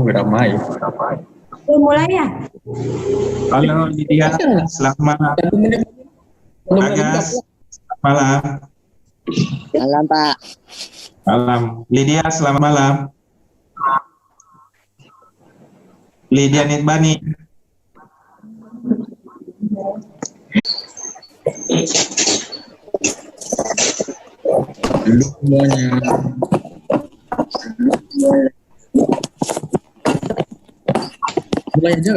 Ramai. Udah mulai ya? Halo Lydia, selamat malam. Agas, selamat malam. Malam Pak. Malam. Lydia, selamat malam. Lydia Nitbani. Halo semuanya. Mulai aja.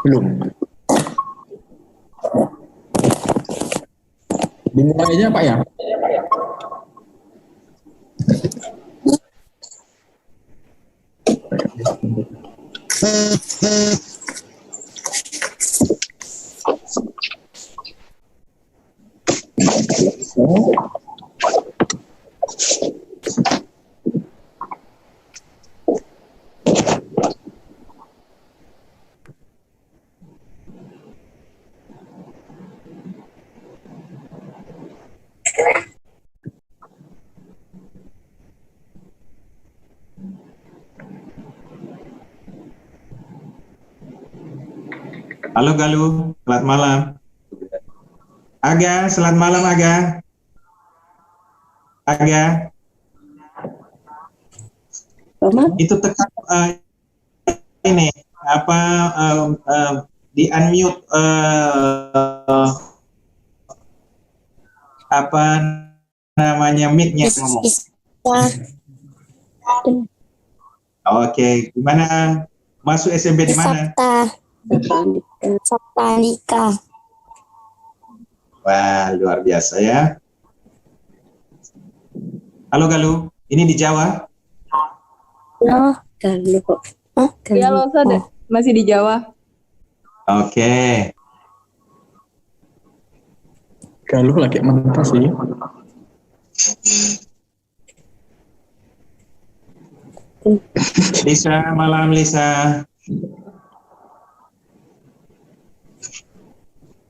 Belum. Dimulai aja Pak ya. Halo Galuh, selamat malam. Aga, selamat malam Aga. Aga. Itu tekan ini apa di unmute apa namanya mic-nya ngomong. Oke, gimana? Masuk SMP di mana? Saptalika. Wah, luar biasa ya. Halo Galuh, ini di Jawa? Oh, Galuh kok. Iya loh, masih di Jawa. Oke. Galuh lagi mentas sih. Lisa, malam Lisa.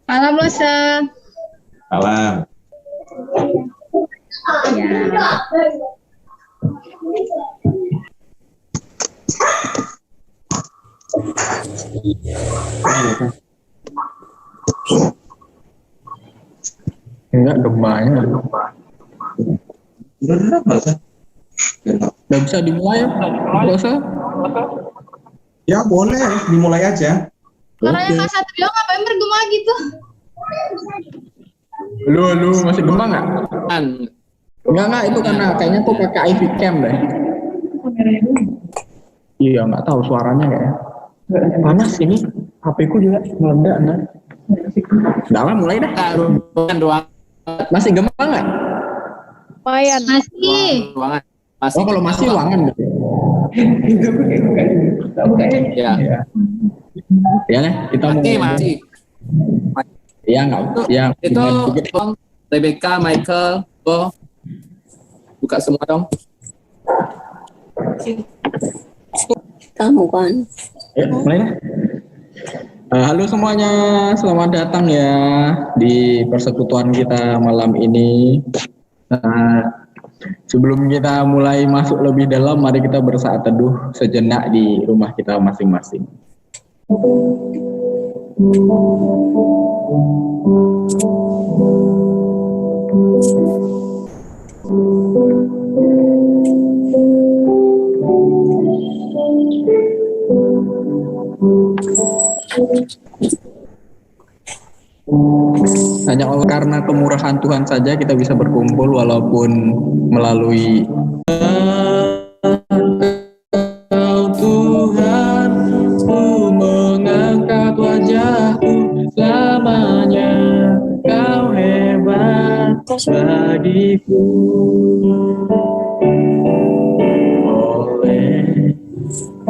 Malam Lisa. Malam. Ya. Enggak gembanya. Nggak bisa dimulai ya? Bosa? Ya boleh, dimulai aja. Suaranya Kak Satrio ngapain bergema gitu? Lu masih gema nggak? Enggak, itu karena kayaknya tuh pakai IV cam deh. Iya, nggak tahu suaranya kayaknya. Panas ini, HP ku juga meledak nah. Udah lah, mulai dah. Masih gema nggak? Lumayan. Masih. Oh, kalau masih ruangan. Ya. Ya nih, kita Masih. Ya nggak. Ya. Itu Rebecca, Michael, Bo. Buka semua dong. Kamu kan. Mulai dah. Halo semuanya, selamat datang ya di persekutuan kita malam ini. Sebelum kita mulai masuk lebih dalam, mari kita bersaat teduh sejenak di rumah kita masing-masing. Hanya oleh karena kemurahan Tuhan saja kita bisa berkumpul walaupun melalui Tuhan, ku mengangkat wajahku selamanya, kau hebat bagiku. Oleh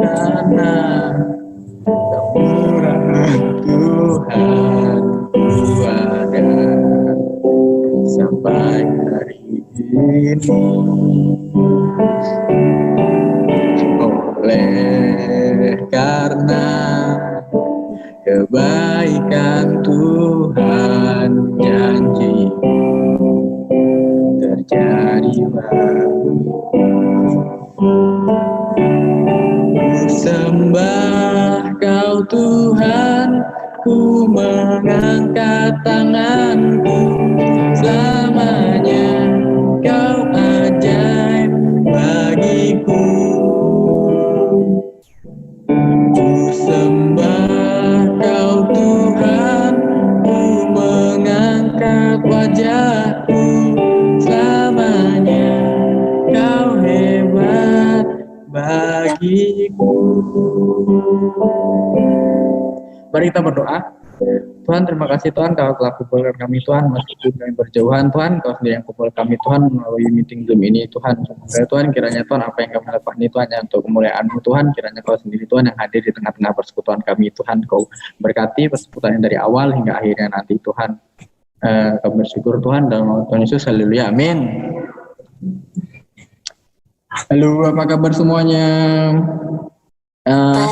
karena kemurahan Tuhan ada sampai hari ini. Oleh karena kebaikan mengangkat tanganku, selamanya kau ajaib bagiku. Ku sembah kau Tuhan, ku mengangkat wajahku, selamanya kau hebat bagiku. Mari kita berdoa. Tuhan, terima kasih Tuhan, Kau telah kumpulkan kami Tuhan, meskipun kami berjauhan Tuhan, Kau sendiri yang kumpul kami Tuhan melalui meeting Zoom ini Tuhan. Semoga Tuhan kiranya Tuhan apa yang kami lakukan ini Tuhan yang untuk kemuliaan-Mu Tuhan, kiranya Kau sendiri Tuhan yang hadir di tengah-tengah persekutuan kami Tuhan. Kau berkati persekutuan yang dari awal hingga akhirnya nanti Tuhan. Kami bersyukur Tuhan dalam nama Tuhan Yesus, haleluya, amin. Halo, apa kabar semuanya?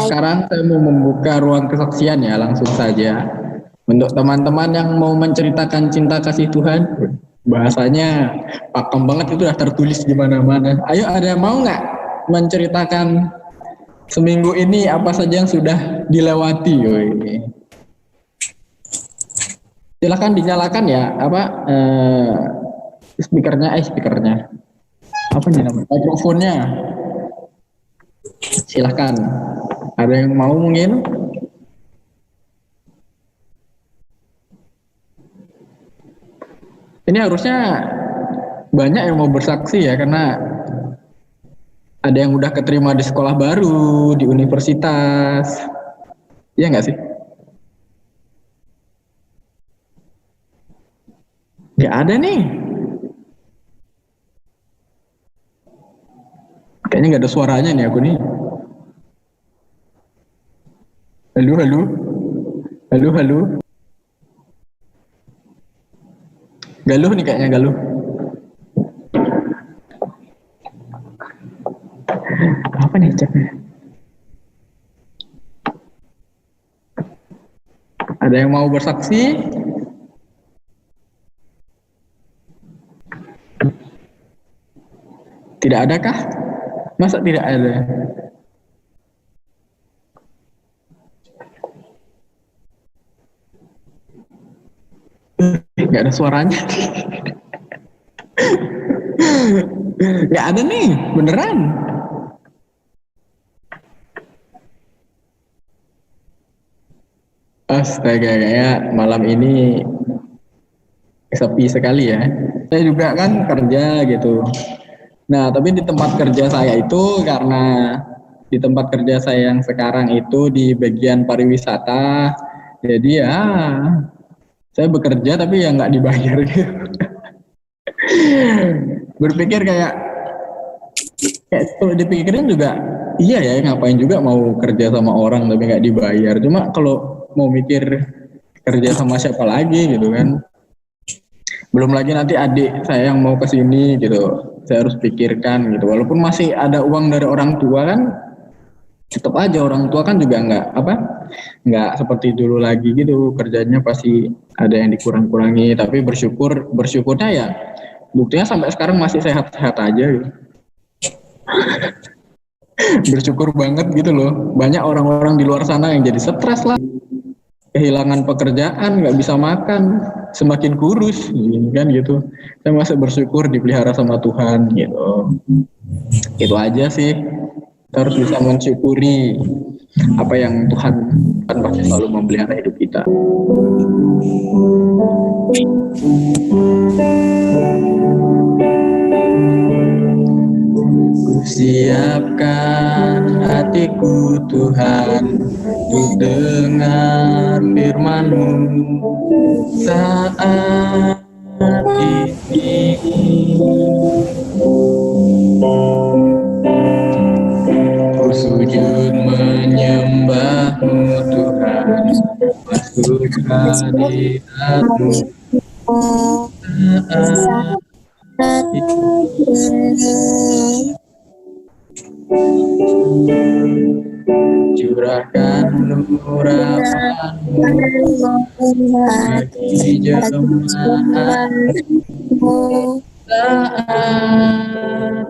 Sekarang saya mau membuka ruang kesaksian ya, langsung saja. Untuk teman-teman yang mau menceritakan cinta kasih Tuhan, bahasanya pakem banget, itu udah tertulis di mana-mana. Ayo, ada mau nggak menceritakan seminggu ini apa saja yang sudah dilewati? Silakan dinyalakan ya, speakernya. Apa nih namanya? Mikrofonnya. Silakan. Ada yang mau mungkin? Ini harusnya banyak yang mau bersaksi ya, karena ada yang udah keterima di sekolah baru, di universitas. Iya nggak sih? Nggak ada nih. Kayaknya nggak ada suaranya nih aku nih. Halo. Galuh nih kayaknya, galuh. Apa nih chatnya? Ada yang mau bersaksi? Tidak adakah? Masa tidak ada? Nggak ada suaranya. Nggak ada nih, beneran. Astaga, kayak malam ini sepi sekali ya. Saya juga kan kerja gitu. Nah, tapi di tempat kerja saya itu, karena di tempat kerja saya yang sekarang itu di bagian pariwisata, jadi ya saya bekerja tapi ya nggak dibayar gitu. Berpikir kayak kalau dipikirin juga, iya ya, ngapain juga mau kerja sama orang tapi nggak dibayar. Cuma kalau mau mikir kerja sama siapa lagi gitu kan. Belum lagi nanti adik saya yang mau ke sini gitu, saya harus pikirkan gitu. Walaupun masih ada uang dari orang tua kan, tetap aja orang tua kan juga nggak seperti dulu lagi gitu, kerjanya pasti ada yang dikurang-kurangi. Tapi bersyukurnya ya buktinya sampai sekarang masih sehat-sehat aja gitu. Bersyukur banget gitu loh. Banyak orang-orang di luar sana yang jadi stres lah, kehilangan pekerjaan, nggak bisa makan, semakin kurus kan gitu. Saya masih bersyukur dipelihara sama Tuhan gitu. Itu aja sih, kita harus bisa mensyukuri apa yang Tuhan pasti selalu memelihara hidup kita. Siapkan hatiku Tuhan untuk dengar firman-Mu saat ini. Ku sujud menyembah-Mu Tuhan, masuk hadirat-Mu saat ini. Curahkan nurapan-Mu bagi jemaat-Mu saat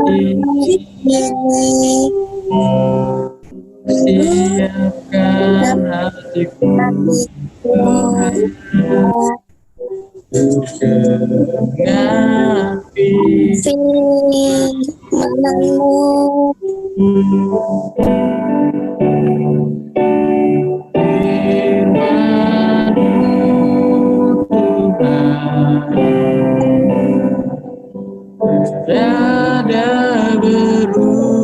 ini. Siapkan hatiku Tuhan Genapi firman-Mu. Tiada Berubah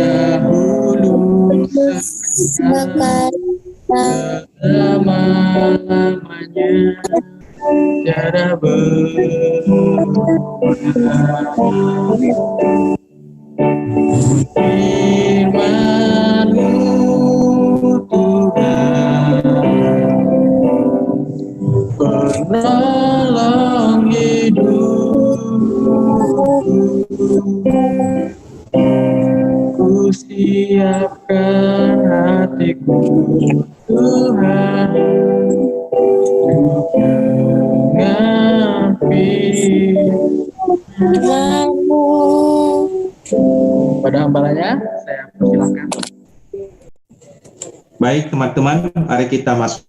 dahulu sekarang selama-lamanya tiada berubah. Firman-Mu Tuhan, penolong hidup. Ku siapkan hatiku Tuhan, untuk mengabdi firman-Mu. pada hambalannya. Saya persilakan. Baik teman-teman, mari kita masuk.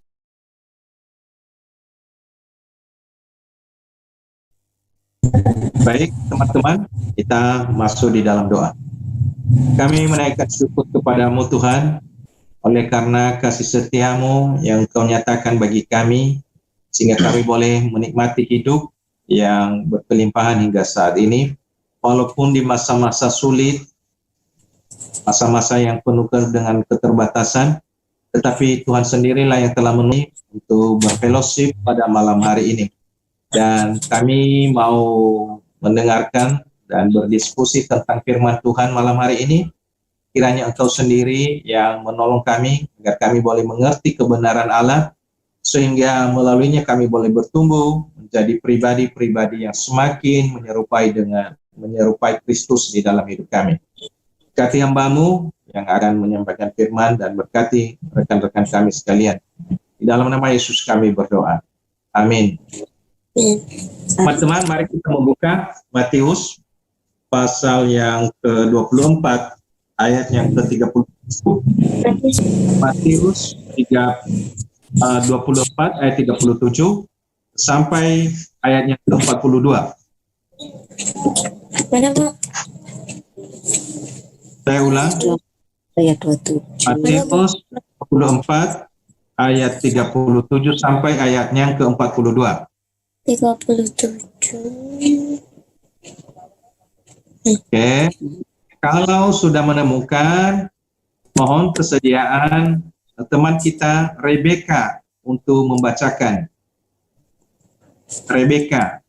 Baik teman-teman, kita masuk di dalam doa. Kami menaikkan syukur kepadamu Tuhan, oleh karena kasih setia-Mu yang Kau nyatakan bagi kami, sehingga kami boleh menikmati hidup yang berkelimpahan hingga saat ini, walaupun di masa-masa sulit, masa-masa yang penuh dengan keterbatasan, tetapi Tuhan sendirilah yang telah memenuhi untuk berfellowship pada malam hari ini. Dan kami mau mendengarkan dan berdiskusi tentang firman Tuhan malam hari ini. Kiranya Engkau sendiri yang menolong kami, agar kami boleh mengerti kebenaran Allah, sehingga melaluinya kami boleh bertumbuh menjadi pribadi-pribadi yang semakin menyerupai Kristus di dalam hidup kami. Berkati hamba-Mu yang akan menyampaikan firman dan berkati rekan-rekan kami sekalian. Di dalam nama Yesus kami berdoa. Amin. Teman-teman, mari kita membuka Matius pasal yang ke-24 ayat yang ke-30. Matius 24 ayat 37 sampai ayat yang ke-42. Mana, Pak? Saya ulang. Ayat 27. Matius 24 ayat 37 sampai ayat yang ke-42. 37. Oke. Kalau sudah menemukan, mohon kesediaan teman kita Rebecca untuk membacakan. Rebecca.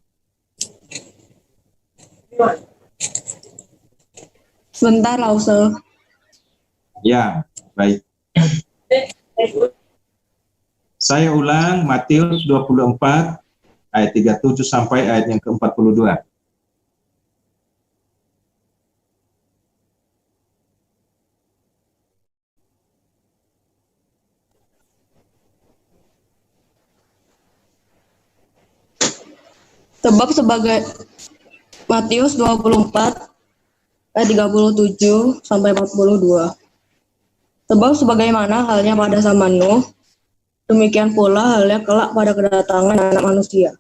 Sebentar, Lause. Ya, baik. Saya ulang Matius 24 ayat 37 sampai ayat yang ke-42. Sebab sebagai Matius 24 ayat 37 sampai 42. Sebab sebagaimana halnya pada zaman Nuh, demikian pula halnya kelak pada kedatangan Anak Manusia.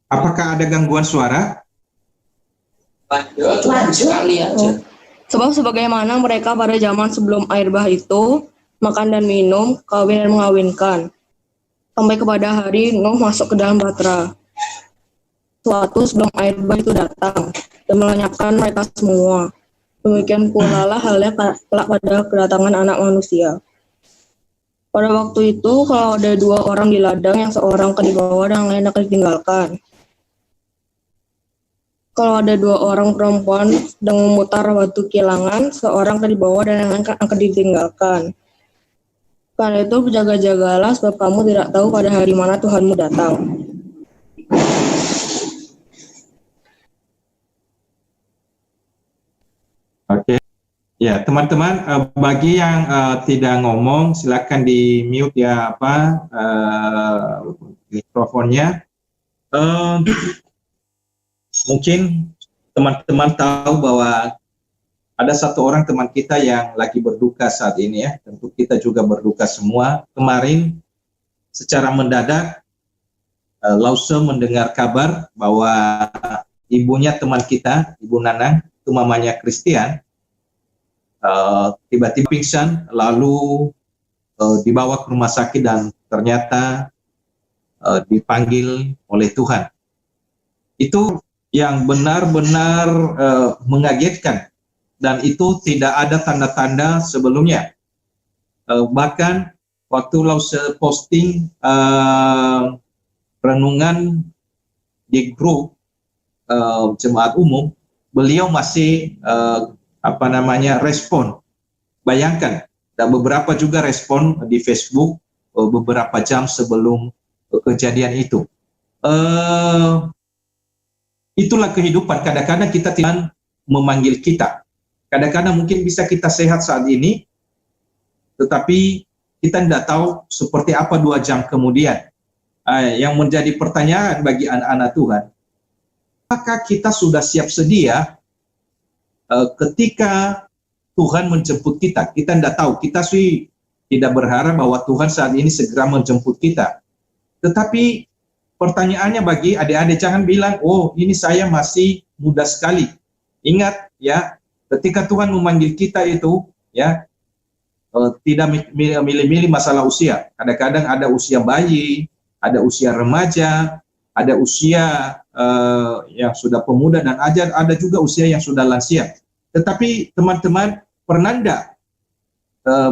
Apakah ada gangguan suara? Sekali aja. Sebab sebagaimana mereka pada zaman sebelum air bah itu, makan dan minum, kawin dan mengawinkan, sampai kepada hari Nuh masuk ke dalam bahtera. Suatu sebelum air bah itu datang dan melenyapkan mereka semua. Demikian pula lah halnya kelak pada kedatangan Anak Manusia. Pada waktu itu, kalau ada dua orang di ladang, yang seorang akan dibawa dan yang lain akan ditinggalkan. Kalau ada dua orang perempuan sedang memutar batu kilangan, seorang akan dibawa dan yang lain akan ditinggalkan. Karena itu berjaga-jagalah, sebab kamu tidak tahu pada hari mana Tuhanmu datang. Ya, teman-teman, bagi yang tidak ngomong, silakan di mute ya mikrofonnya. Mungkin teman-teman tahu bahwa ada satu orang teman kita yang lagi berduka saat ini ya. Tentu kita juga berduka semua. Kemarin secara mendadak Lause mendengar kabar bahwa ibunya teman kita, Ibu Nanang, itu mamanya Christian, tiba-tiba pingsan, lalu dibawa ke rumah sakit dan ternyata dipanggil oleh Tuhan. Itu yang benar-benar mengagetkan, dan itu tidak ada tanda-tanda sebelumnya. Bahkan waktu Lause posting renungan di grup jemaat umum, beliau masih respon. Bayangkan, dan beberapa juga respon di Facebook beberapa jam sebelum kejadian itu. Itulah kehidupan. Kadang-kadang kita tidak memanggil kita. Kadang-kadang mungkin bisa kita sehat saat ini, tetapi kita tidak tahu seperti apa 2 jam kemudian. Yang menjadi pertanyaan bagi anak-anak Tuhan, apakah kita sudah siap sedia ketika Tuhan menjemput kita? Kita tidak tahu. Kita sih tidak berharap bahwa Tuhan saat ini segera menjemput kita. Tetapi pertanyaannya bagi adik-adik, jangan bilang, oh ini saya masih muda sekali. Ingat ya, ketika Tuhan memanggil kita itu ya, tidak milih-milih masalah usia. Kadang-kadang ada usia bayi, ada usia remaja, ada usia yang sudah pemuda, dan ada juga usia yang sudah lansia. Tetapi teman-teman, pernah enggak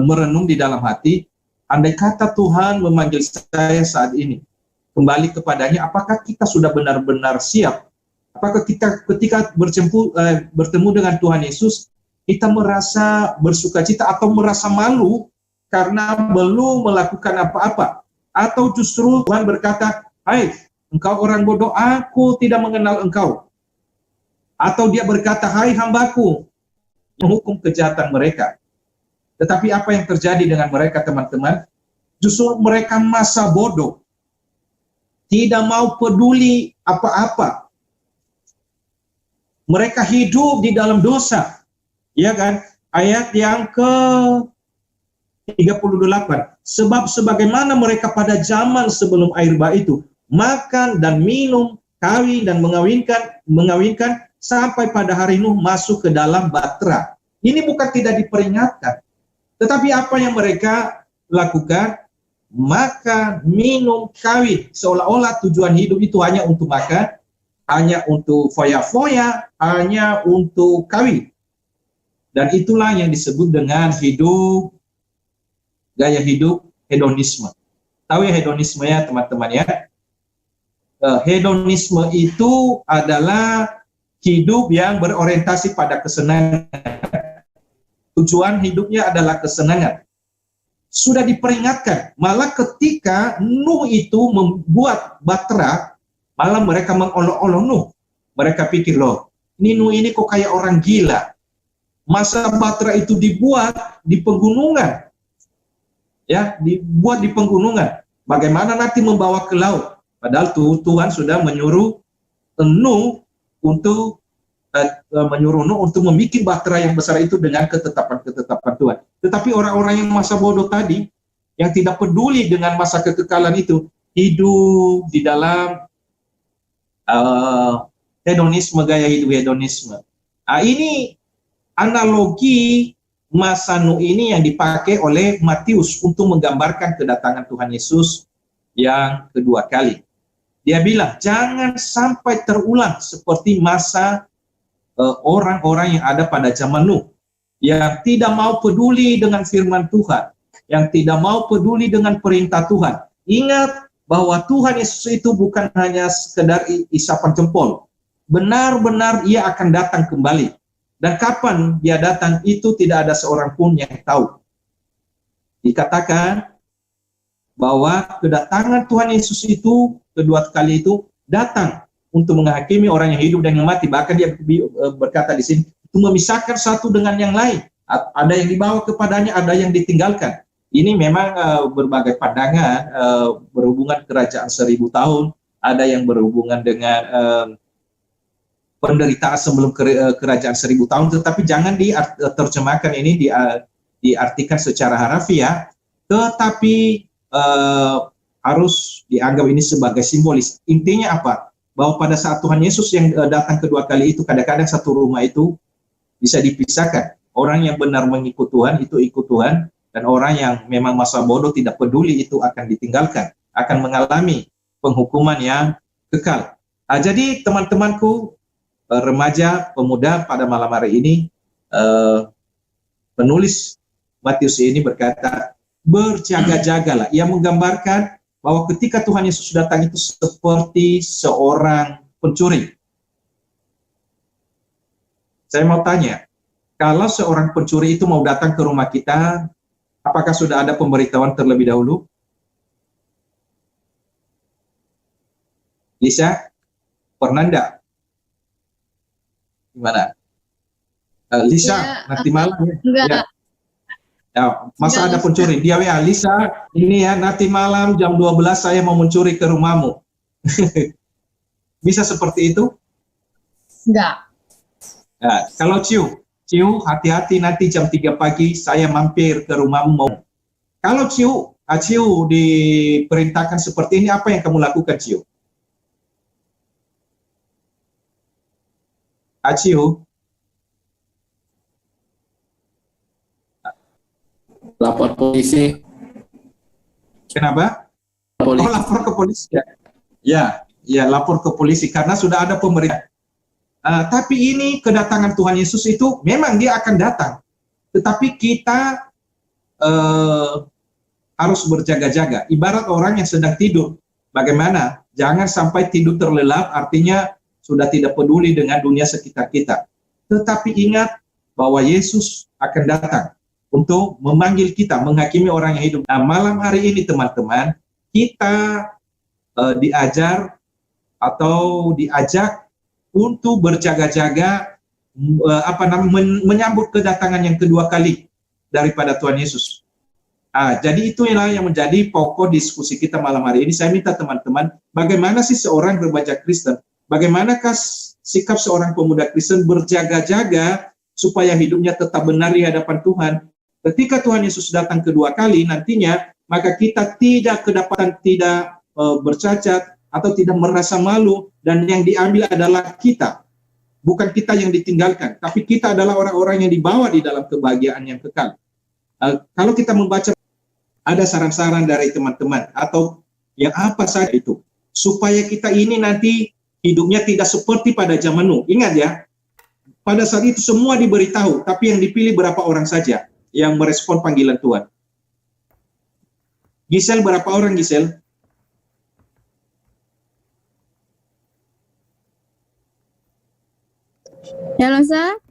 merenung di dalam hati, andai kata Tuhan memanggil saya saat ini, kembali kepadanya, apakah kita sudah benar-benar siap? Apakah kita ketika bertemu dengan Tuhan Yesus, kita merasa bersukacita atau merasa malu karena belum melakukan apa-apa? Atau justru Tuhan berkata, hai, engkau orang bodoh, aku tidak mengenal engkau. Atau dia berkata, hai hambaku, menghukum kejahatan mereka. Tetapi apa yang terjadi dengan mereka, teman-teman? Justru mereka masa bodoh. Tidak mau peduli apa-apa. Mereka hidup di dalam dosa. Ya kan? Ayat yang ke-38. Sebab sebagaimana mereka pada zaman sebelum air bah itu, makan dan minum, kawin dan mengawinkan sampai pada hari Nuh masuk ke dalam bahtera. Ini bukan tidak diperingatkan, tetapi apa yang mereka lakukan? Makan, minum, kawin, seolah-olah tujuan hidup itu hanya untuk makan, hanya untuk foya-foya, hanya untuk kawin. Dan itulah yang disebut dengan gaya hidup hedonisme. Tahu ya hedonisme ya teman-teman ya? Hedonisme itu adalah hidup yang berorientasi pada kesenangan. Tujuan hidupnya adalah kesenangan. Sudah diperingatkan, malah ketika Nuh itu membuat bahtera, malah mereka mengolok-olok Nuh. Mereka pikir, loh, ini Nuh ini kok kayak orang gila. Masa bahtera itu dibuat di pegunungan. Ya, dibuat di pegunungan. Bagaimana nanti membawa ke laut? Padahal Tuhan sudah menyuruh Nuh untuk membuat bahtera yang besar itu dengan ketetapan Tuhan. Tetapi orang-orang yang masa bodoh tadi, yang tidak peduli dengan masa kekekalan itu, hidup di dalam hedonisme, gaya hidup hedonisme. Ini analogi masa Nuh ini yang dipakai oleh Matius untuk menggambarkan kedatangan Tuhan Yesus yang kedua kali. Dia bilang, jangan sampai terulang seperti masa orang-orang yang ada pada zaman Nuh, yang tidak mau peduli dengan firman Tuhan, yang tidak mau peduli dengan perintah Tuhan. Ingat bahwa Tuhan Yesus itu bukan hanya sekedar isapan jempol. Benar-benar ia akan datang kembali. Dan kapan dia datang itu tidak ada seorang pun yang tahu. Dikatakan bahwa kedatangan Tuhan Yesus itu kedua kali itu datang untuk menghakimi orang yang hidup dan yang mati. Bahkan dia berkata di sini, itu memisahkan satu dengan yang lain. ada yang dibawa kepadanya, ada yang ditinggalkan. Ini memang berbagai pandangan berhubungan kerajaan 1000 tahun, ada yang berhubungan dengan penderitaan sebelum kerajaan 1000 tahun, tetapi jangan diterjemahkan ini diartikan secara harafiah, tetapi harus dianggap ini sebagai simbolis. Intinya apa? Bahwa pada saat Tuhan Yesus yang datang kedua kali itu, kadang-kadang satu rumah itu bisa dipisahkan. Orang yang benar mengikut Tuhan itu ikut Tuhan, dan orang yang memang masa bodoh tidak peduli itu akan ditinggalkan, akan mengalami penghukuman yang kekal. Jadi teman-temanku, remaja, pemuda, pada malam hari ini, penulis Matius ini berkata, berjaga-jagalah. Ia menggambarkan bahwa ketika Tuhan Yesus datang itu seperti seorang pencuri. Saya mau tanya, kalau seorang pencuri itu mau datang ke rumah kita, apakah sudah ada pemberitahuan terlebih dahulu? Lisa, pernah enggak? Gimana? Lisa, ya, nanti malam ya? Enggak. Ya, masa ada pencuri? Dia ya, Lisa, ini ya, nanti malam jam 12 saya mau mencuri ke rumahmu. Bisa seperti itu? Enggak. Nah, kalau Ciu, hati-hati nanti jam 3 pagi saya mampir ke rumahmu. Kalau Ciu diperintahkan seperti ini, apa yang kamu lakukan, Ciu? Ciu? Lapor polisi. Kenapa? Polisi. Oh, lapor ke polisi ya? Ya, lapor ke polisi karena sudah ada pemberitahuan. Tapi ini kedatangan Tuhan Yesus itu memang dia akan datang, tetapi kita harus berjaga-jaga. Ibarat orang yang sedang tidur, bagaimana? Jangan sampai tidur terlelap, artinya sudah tidak peduli dengan dunia sekitar kita. Tetapi ingat bahwa Yesus akan datang untuk memanggil kita, menghakimi orang yang hidup. Nah, malam hari ini teman-teman, kita diajar atau diajak untuk berjaga-jaga, menyambut kedatangan yang kedua kali daripada Tuhan Yesus. Jadi itulah yang menjadi pokok diskusi kita malam hari ini. Saya minta teman-teman, bagaimana sih seorang remaja Kristen? Bagaimanakah sikap seorang pemuda Kristen berjaga-jaga supaya hidupnya tetap benar di hadapan Tuhan? Ketika Tuhan Yesus datang kedua kali nantinya, maka kita tidak bercacat atau tidak merasa malu, dan yang diambil adalah kita. Bukan kita yang ditinggalkan, tapi kita adalah orang-orang yang dibawa di dalam kebahagiaan yang kekal. Kalau kita membaca, ada saran-saran dari teman-teman atau yang apa saja itu, supaya kita ini nanti hidupnya tidak seperti pada zaman Nuh. Ingat ya, pada saat itu semua diberitahu, tapi yang dipilih berapa orang saja yang merespon panggilan Tuhan. Gisel, berapa orang Gisel? Ya, Losa?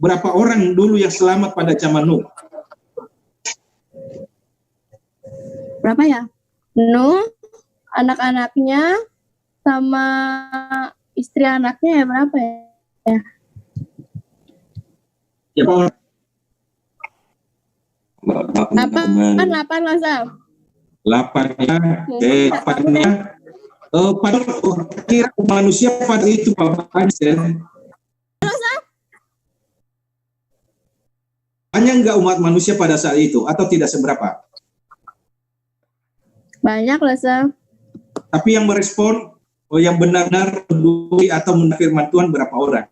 Berapa orang dulu yang selamat pada zaman Nuh? Berapa ya? Nuh, anak-anaknya, sama istri anaknya ya berapa ya? Ya, Pak. 8 Losa. 8-nya, 8-nya. Pada kira manusia pada itu Pak Ansel. Banyak nggak umat manusia pada saat itu atau tidak seberapa? Banyak Losa. Tapi yang merespon, yang benar-benar peduli atau menafirman Tuhan berapa orang?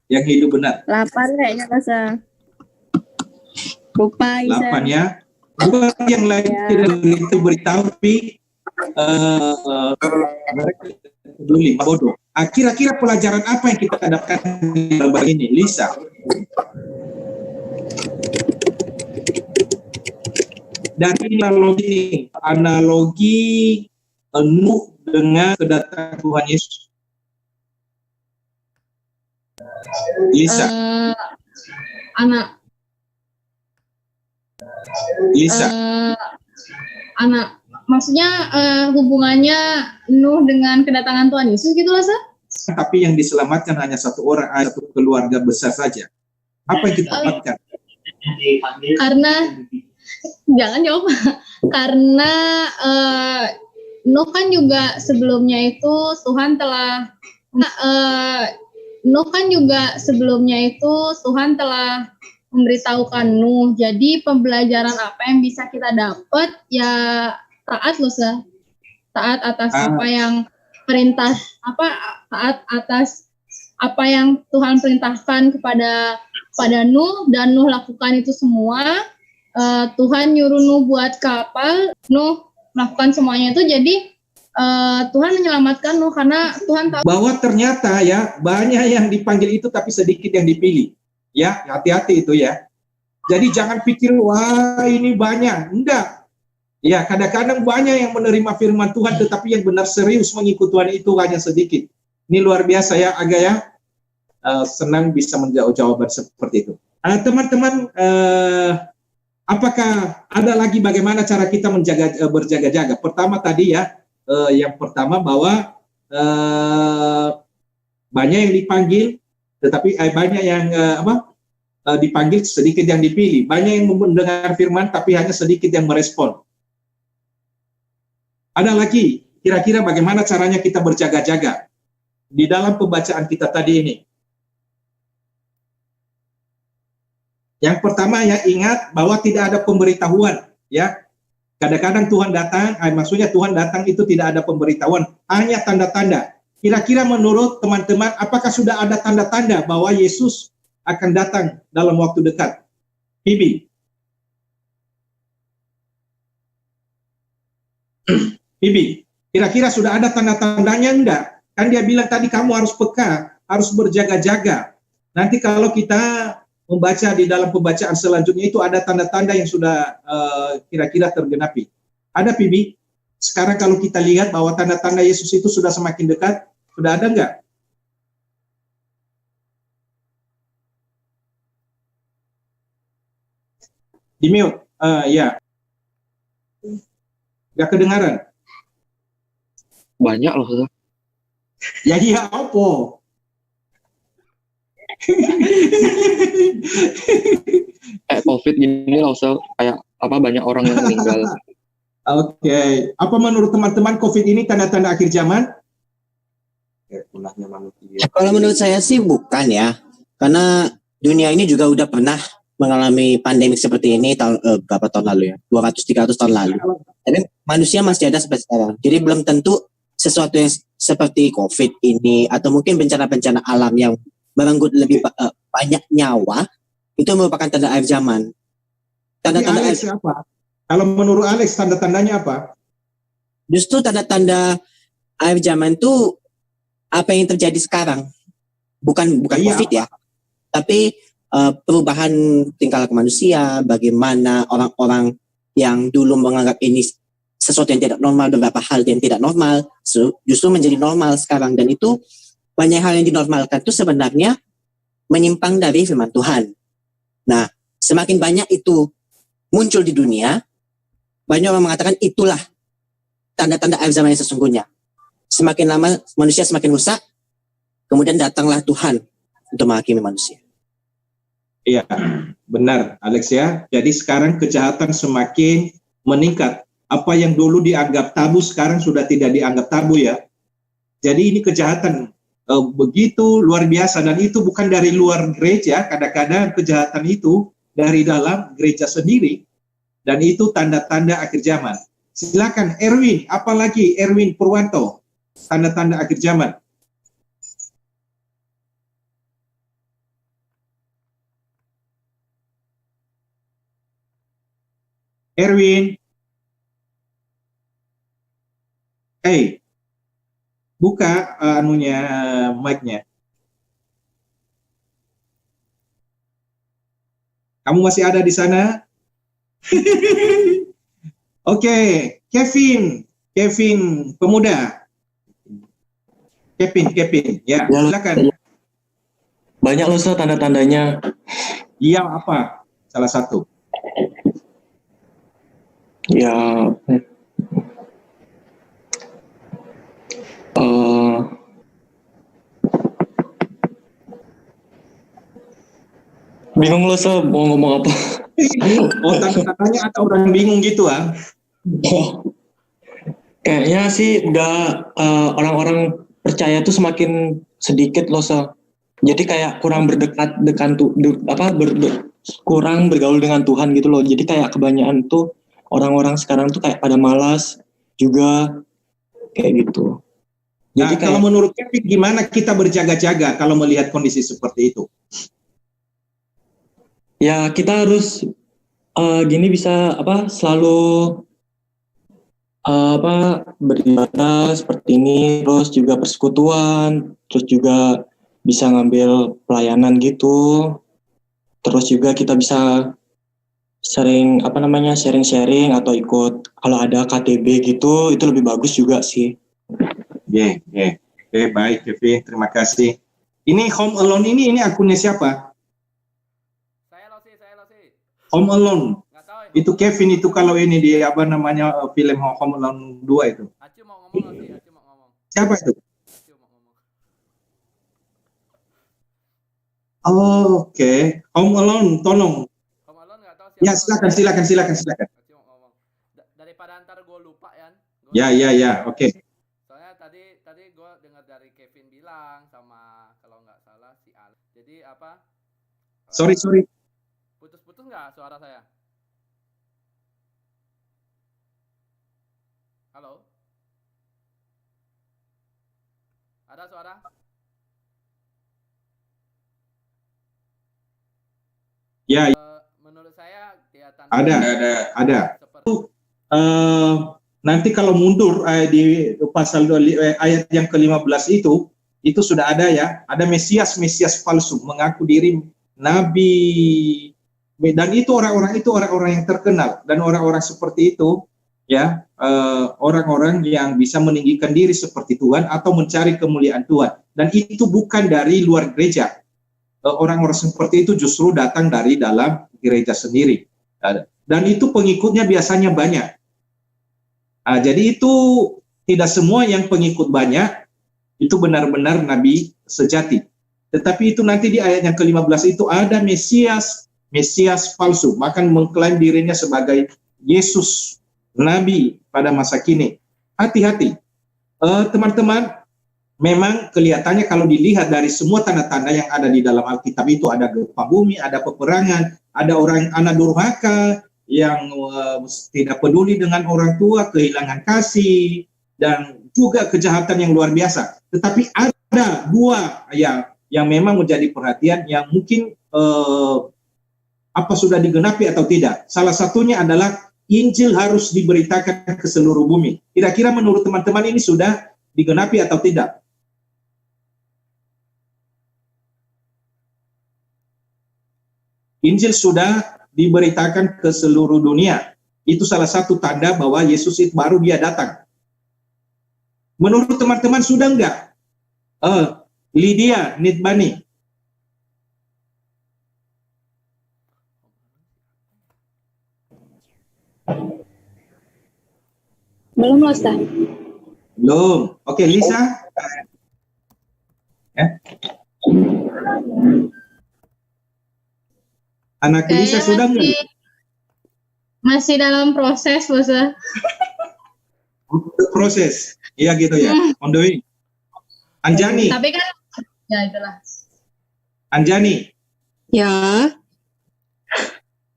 Yang hidup benar? 8 kayaknya Losa. Lupa Isa. 8 ya. Bukan yang lain ya. Tidak itu beritahu, tapi mereka peduli, bodoh. Kira-kira pelajaran apa yang kita dapatkan di dalam ini, Lisa? Dari analogi Nuh dengan kedatangan Tuhan Yesus. Lisa. Maksudnya hubungannya Nuh dengan kedatangan Tuhan Yesus gitu lah, Sa? Tapi yang diselamatkan hanya satu orang, satu keluarga besar saja. Apa yang kita dapatkan? Karena jangan jawab. Karena Nuh kan juga sebelumnya itu Tuhan telah memberitahukan Nuh. Jadi pembelajaran apa yang bisa kita dapat ya taat loh, Sa. Taat atas taat atas apa yang Tuhan perintahkan kepada Nuh, dan Nuh lakukan itu semua. Tuhan nyuruh Nuh buat kapal, Nuh melakukan semuanya itu, jadi Tuhan menyelamatkan Nuh karena Tuhan tahu bahwa ternyata ya banyak yang dipanggil itu tapi sedikit yang dipilih. Ya, hati-hati itu ya. Jadi jangan pikir wah ini banyak, enggak. Ya, kadang-kadang banyak yang menerima firman Tuhan tetapi yang benar serius mengikut Tuhan itu hanya sedikit. Ini luar biasa ya, Aga ya. Senang bisa menjawab jawaban seperti itu. Teman-teman, apakah ada lagi bagaimana cara kita berjaga-jaga? Pertama tadi ya, yang pertama bahwa banyak yang dipanggil, tetapi banyak yang dipanggil, sedikit yang dipilih. Banyak yang mendengar firman, tapi hanya sedikit yang merespon. Ada lagi, kira-kira bagaimana caranya kita berjaga-jaga di dalam pembacaan kita tadi ini? Yang pertama ya, ingat bahwa tidak ada pemberitahuan ya. Kadang-kadang Tuhan datang, maksudnya Tuhan datang itu tidak ada pemberitahuan, hanya tanda-tanda. Kira-kira menurut teman-teman, apakah sudah ada tanda-tanda bahwa Yesus akan datang dalam waktu dekat? Bibi. Bibi, kira-kira sudah ada tanda-tandanya enggak? Kan dia bilang tadi kamu harus peka, harus berjaga-jaga. Nanti kalau kita membaca di dalam pembacaan selanjutnya itu ada tanda-tanda yang sudah kira-kira tergenapi. Ada Bibi? Sekarang kalau kita lihat bahwa tanda-tanda Yesus itu sudah semakin dekat, sudah ada enggak? Di mute, ya. Enggak kedengaran? Banyak loh, Ustaz. Ya iya, apa? Kayak COVID gini loh, Ustaz. Kayak banyak orang yang meninggal. Oke. Apa menurut teman-teman COVID ini tanda-tanda akhir zaman? Kalau menurut saya sih bukan ya. Karena dunia ini juga udah pernah mengalami pandemik seperti ini berapa tahun lalu ya? 200-300 tahun lalu. Tapi manusia masih ada sampai sekarang. Jadi belum tentu sesuatu yang seperti COVID ini atau mungkin bencana-bencana alam yang merenggut lebih banyak nyawa itu merupakan tanda akhir zaman. Tanda-tanda Alex apa? Kalau menurut Alex tanda-tandanya apa? Justru tanda-tanda akhir zaman itu apa yang terjadi sekarang. Bukan COVID ya. Tapi perubahan tingkah laku manusia, bagaimana orang-orang yang dulu menganggap ini sesuatu yang tidak normal, beberapa hal yang tidak normal justru menjadi normal sekarang, dan itu banyak hal yang dinormalkan itu sebenarnya menyimpang dari firman Tuhan. Nah, semakin banyak itu muncul di dunia, banyak orang mengatakan itulah tanda-tanda akhir zaman yang sesungguhnya. Semakin lama manusia semakin rusak, kemudian datanglah Tuhan untuk menghakimi manusia. Iya, benar Alex ya. Jadi sekarang kejahatan semakin meningkat. Apa yang dulu dianggap tabu sekarang sudah tidak dianggap tabu ya. Jadi ini kejahatan begitu luar biasa, dan itu bukan dari luar gereja. Kadang-kadang kejahatan itu dari dalam gereja sendiri, dan itu tanda-tanda akhir zaman. Silakan Erwin, apalagi Erwin Purwanto, tanda-tanda akhir zaman. Erwin, buka mic-nya. Kamu masih ada di sana? Oke, Kevin pemuda. Kevin, ya silakan. Banyak loh Ustaz tanda-tandanya. Iya, apa? Salah satu. Ya, Bingung lo so mau ngomong apa? Oh, tanda-tandanya ada orang bingung gitu ah. Kayaknya sih udah orang-orang percaya tuh semakin sedikit loh so. Jadi kayak kurang kurang bergaul dengan Tuhan gitu loh. Jadi kayak kebanyakan tuh orang-orang sekarang tuh kayak pada malas juga kayak gitu. Nah, Jadi kalau kayak menurut Kevin gimana kita berjaga-jaga kalau melihat kondisi seperti itu? ya kita harus gini bisa selalu beribadah seperti ini, terus juga persekutuan, terus juga bisa ngambil pelayanan gitu, terus juga kita bisa sering sharing-sharing atau ikut kalau ada KTB gitu, itu lebih bagus juga sih. Baik Kevin, terima kasih. Ini Home Alone ini akunnya siapa? Saya Losi. Home Alone. Nggak tahu ya. Itu Kevin itu kalau ini di film Home Alone 2 itu. Acu mau ngomong Losi, Acu mau ngomong. Siapa itu? Acu mau ngomong. Oke. Home Alone, tolong. Home Alone nggak tahu siapa. Ya, silakan. Acu mau ngomong. Daripada ntar gue lupa ya. Ya, oke. Soalnya tadi gue dengar dari Kevin bilang sama kalau nggak salah si Al. Jadi apa? Sorry. Putus-putus nggak suara saya? Halo? Ada suara? Ya, Menurut saya kelihatan ada. seperti Nanti kalau mundur di pasal ayat yang ke-15 itu sudah ada ya, ada Mesias palsu mengaku diri nabi, dan itu orang-orang yang terkenal, dan orang-orang seperti itu ya, orang-orang yang bisa meninggikan diri seperti Tuhan atau mencari kemuliaan Tuhan, dan itu bukan dari luar gereja. Orang-orang seperti itu justru datang dari dalam gereja sendiri, dan itu pengikutnya biasanya banyak. Jadi itu tidak semua yang pengikut banyak itu benar-benar nabi sejati. Tetapi itu nanti di ayat yang ke-15 itu ada Mesias palsu, bahkan mengklaim dirinya sebagai Yesus, nabi pada masa kini. Hati-hati. Teman-teman, memang kelihatannya kalau dilihat dari semua tanda-tanda yang ada di dalam Alkitab itu, ada gempa bumi, ada peperangan, ada orang anak durhaka yang tidak peduli dengan orang tua, kehilangan kasih, dan juga kejahatan yang luar biasa. Tetapi ada dua yang memang menjadi perhatian, yang mungkin apa sudah digenapi atau tidak. Salah satunya adalah Injil harus diberitakan ke seluruh bumi. Kira-kira menurut teman-teman ini sudah digenapi atau tidak? Injil sudah diberitakan ke seluruh dunia. Itu salah satu tanda bahwa Yesus itu baru dia datang. Menurut teman-teman sudah enggak? Lydia Nitbani. Belum, Ustaz. Belum. Oke, Lisa. Anak Lisa sudah enggak? Masih dalam proses, Ustaz. Proses. Iya gitu ya. On the way. Anjani. Tapi kan ya itulah. Anjani. Ya.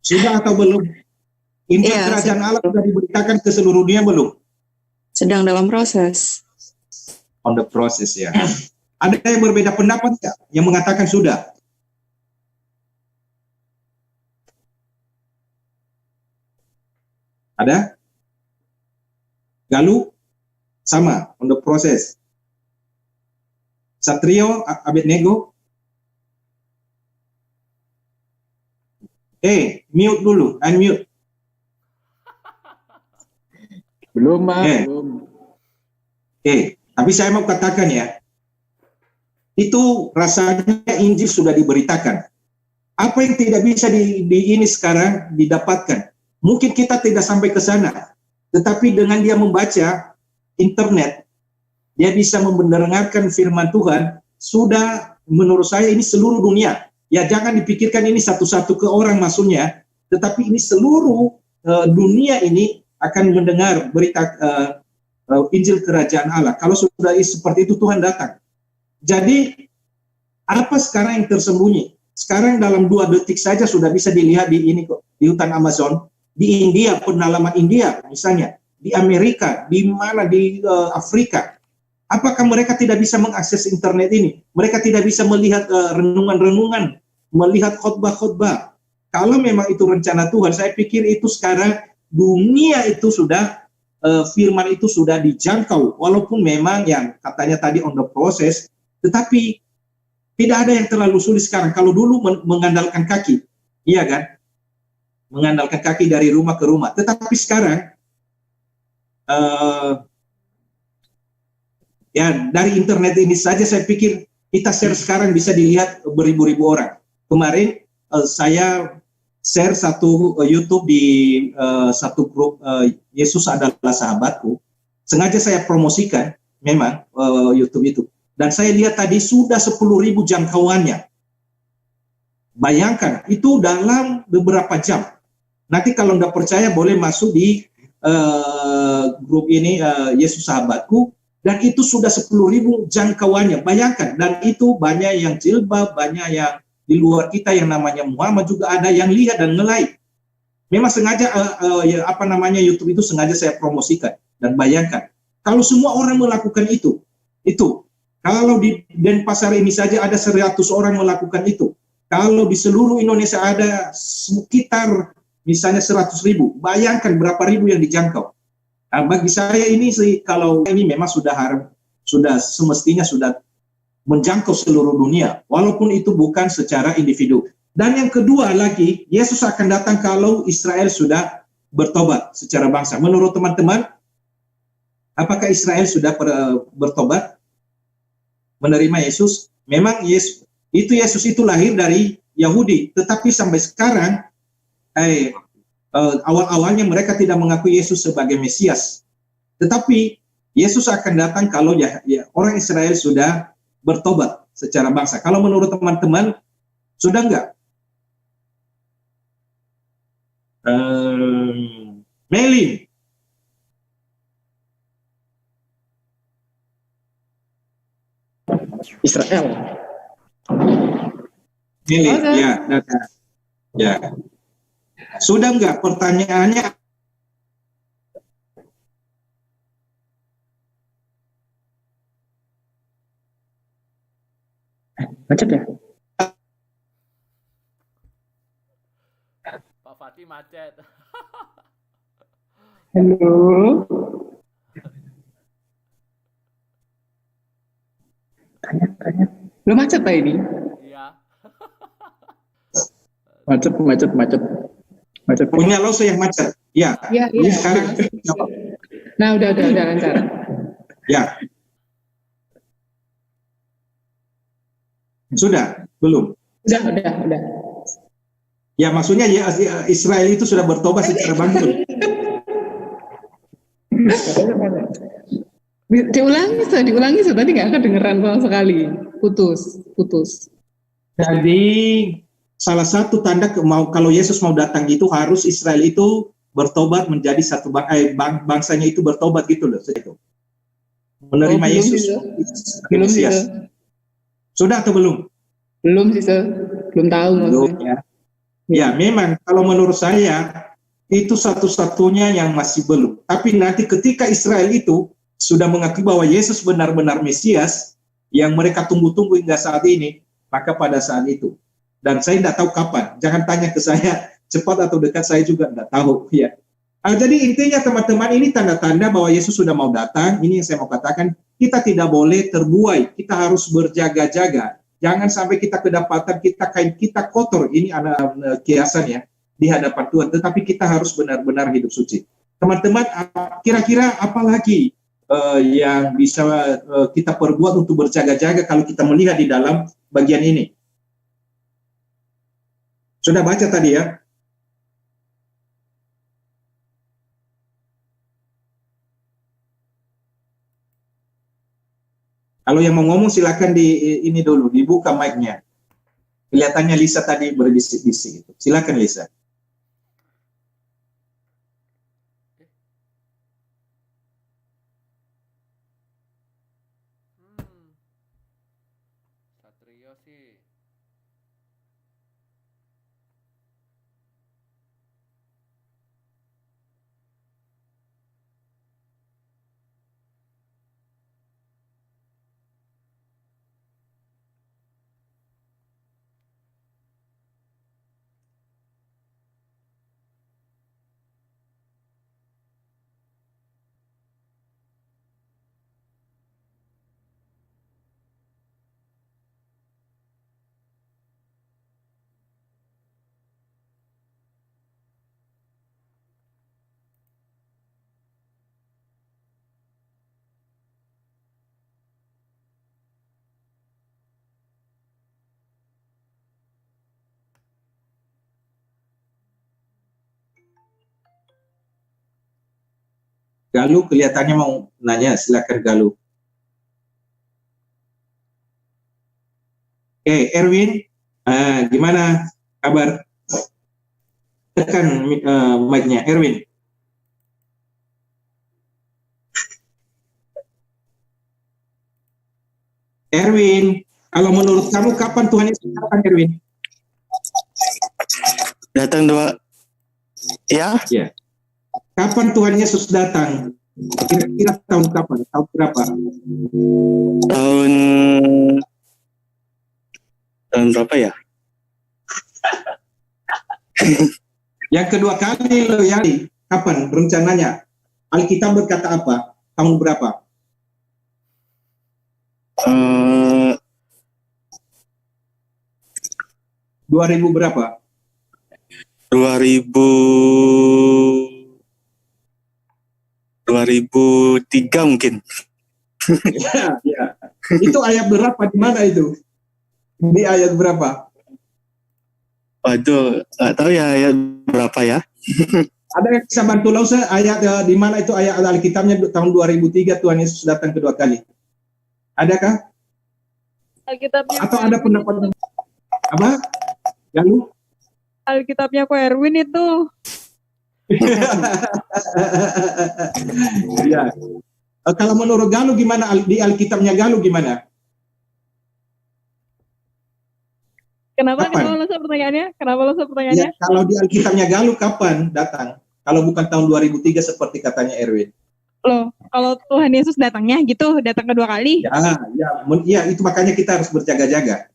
Sudah atau belum? Injil Iya, kerajaan Allah sudah diberitakan ke seluruh dunia belum? Sedang dalam proses. On the process ya. Ada yang berbeda pendapat nggak? Yang mengatakan sudah? Ada? Galuh? Sama, on the process. Satrio, Abednego? Mute dulu, unmute. Belum, Bang. Belum. Tapi saya mau katakan ya, itu rasanya Injil sudah diberitakan. Apa yang tidak bisa di ini sekarang didapatkan? Mungkin kita tidak sampai ke sana, tetapi dengan dia membaca internet, dia bisa mendengarkan firman Tuhan. Sudah, menurut saya ini seluruh dunia. Ya jangan dipikirkan ini satu-satu ke orang maksudnya, tetapi ini seluruh dunia ini akan mendengar berita Injil Kerajaan Allah. Kalau sudah seperti itu Tuhan datang. Jadi apa sekarang yang tersembunyi? Sekarang dalam 2 detik saja sudah bisa dilihat di ini kok, di hutan Amazon, di India, pedalaman India misalnya, di Amerika, di mana di Afrika. Apakah mereka tidak bisa mengakses internet ini? Mereka tidak bisa melihat renungan-renungan, melihat khotbah-khotbah. Kalau memang itu rencana Tuhan, saya pikir itu sekarang dunia itu sudah firman itu sudah dijangkau, walaupun memang yang katanya tadi on the process, tetapi tidak ada yang terlalu sulit sekarang. Kalau dulu mengandalkan kaki, iya kan? Mengandalkan kaki dari rumah ke rumah. Tetapi sekarang ya dari internet ini saja saya pikir kita share sekarang bisa dilihat beribu-ribu orang. Kemarin saya share satu YouTube di satu grup Yesus Adalah Sahabatku. Sengaja saya promosikan memang YouTube itu. Dan saya lihat tadi sudah 10.000 jangkauannya. Bayangkan itu dalam beberapa jam. Nanti kalau nggak percaya boleh masuk di grup ini Yesus Sahabatku. Dan itu sudah 10.000 jangkauannya. Bayangkan, dan itu banyak yang jilbab, banyak yang di luar kita yang namanya Muhammad juga ada yang lihat dan nge-like. Memang sengaja YouTube itu sengaja saya promosikan. Dan bayangkan, kalau semua orang melakukan itu kalau di Denpasar ini saja ada 100 orang melakukan itu. Kalau di seluruh Indonesia ada sekitar misalnya 100.000, bayangkan berapa ribu yang dijangkau. Nah, bagi saya ini sih, kalau ini memang sudah semestinya sudah menjangkau seluruh dunia, walaupun itu bukan secara individu. Dan yang kedua lagi, Yesus akan datang kalau Israel sudah bertobat secara bangsa. Menurut teman-teman, apakah Israel sudah bertobat? Menerima Yesus? Memang Yesus itu lahir dari Yahudi, tetapi sampai sekarang awal-awalnya mereka tidak mengakui Yesus sebagai Mesias. Tetapi Yesus akan datang kalau orang Israel sudah bertobat secara bangsa. Kalau menurut teman-teman, sudah enggak? Melin. Israel. Melin, ya. Sudah enggak? Pertanyaannya macet ya? Pak Fatih macet. Halo. Tanya. Belum macet Pak ini? Iya. Macet. Punya lo yang macet. Ya. Iya. Ini sekarang. Nah, udah lancar. Ya. Sudah? Belum? Udah. Ya, maksudnya ya Israel itu sudah bertobat secara bangsa. Diulangi tadi nggak kedengeran sama sekali. Putus. Jadi salah satu tanda kalau Yesus mau datang itu harus Israel itu bertobat menjadi satu bangsanya itu bertobat gitu loh. Menerima Yesus. Belum sih. Sudah atau belum? Belum sih, belum tahu maksudnya. Ya, memang kalau menurut saya itu satu-satunya yang masih belum. Tapi nanti ketika Israel itu sudah mengakui bahwa Yesus benar-benar Mesias yang mereka tunggu-tunggu hingga saat ini, maka pada saat itu. Dan saya tidak tahu kapan. Jangan tanya ke saya cepat atau dekat, saya juga tidak tahu. Ya. Jadi intinya teman-teman, ini tanda-tanda bahwa Yesus sudah mau datang. Ini yang saya mau katakan, kita tidak boleh terbuai. Kita harus berjaga-jaga. Jangan sampai kita kedapatan kain kita kotor. Ini kiasan ya di hadapan Tuhan. Tetapi kita harus benar-benar hidup suci. Teman-teman, kira-kira apa lagi yang bisa kita perbuat untuk berjaga-jaga kalau kita melihat di dalam bagian ini? Sudah baca tadi ya? Kalau yang mau ngomong silakan ini dulu, dibuka mic-nya. Kelihatannya Lisa tadi berbisik-bisik itu. Silakan Lisa. Satrio sih. Galuh kelihatannya mau nanya, silakan Galuh. Oke, Erwin, gimana kabar? Tekan mic-nya, Erwin. Erwin, kalau menurut kamu kapan Tuhan Yesus datang, Erwin? Datang dua. Ya? Ya. Kapan Tuhan Yesus datang? Kira-kira tahun kapan? Tahun berapa? Tahun berapa ya? Yang kedua kali lo ya, kapan rencananya? Alkitab berkata apa? Tahun berapa? 2000 berapa? 2003 mungkin. Ya. Itu ayat berapa? Di mana itu? Di ayat berapa? Waduh, nggak tahu ya ayat berapa ya. Ada yang bisa bantu Lausa ayat di mana itu ayat Alkitabnya tahun 2003 Tuhan Yesus datang kedua kali? Adakah? Alkitabnya atau ada pendapat apa? Galuh? Alkitabnya Ko Erwin itu. Ya. Kalau menurut Galuh gimana di Alkitabnya Galuh gimana? Kenapa lo pertanyaannya? Ya, kalau di Alkitabnya Galuh kapan datang? Kalau bukan tahun 2003 seperti katanya Erwin. Loh, kalau Tuhan Yesus datangnya gitu, datang kedua kali. Ya, itu makanya kita harus berjaga-jaga.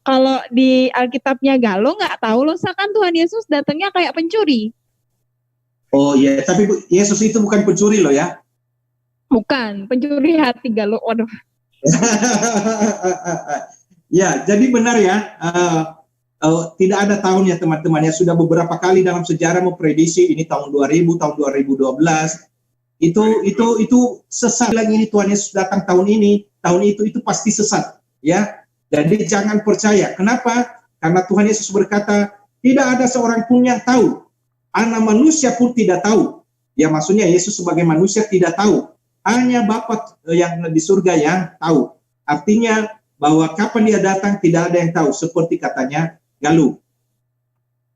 Kalau di Alkitabnya Galuh nggak tahu loh, kan Tuhan Yesus datangnya kayak pencuri. Oh iya, tapi Yesus itu bukan pencuri loh ya. Bukan, pencuri hati Galuh. Waduh. Ya, jadi benar ya. Tidak ada tahunnya teman-teman ya. Sudah beberapa kali dalam sejarah memprediksi ini tahun 2000, tahun 2012. Itu sesat. Lagi ini Tuhan Yesus datang tahun ini, tahun itu pasti sesat. Ya, jadi jangan percaya. Kenapa? Karena Tuhan Yesus berkata, tidak ada seorang pun yang tahu. Anak manusia pun tidak tahu. Ya, maksudnya Yesus sebagai manusia tidak tahu. Hanya Bapa yang di surga yang tahu. Artinya bahwa kapan dia datang tidak ada yang tahu, seperti katanya Galuh.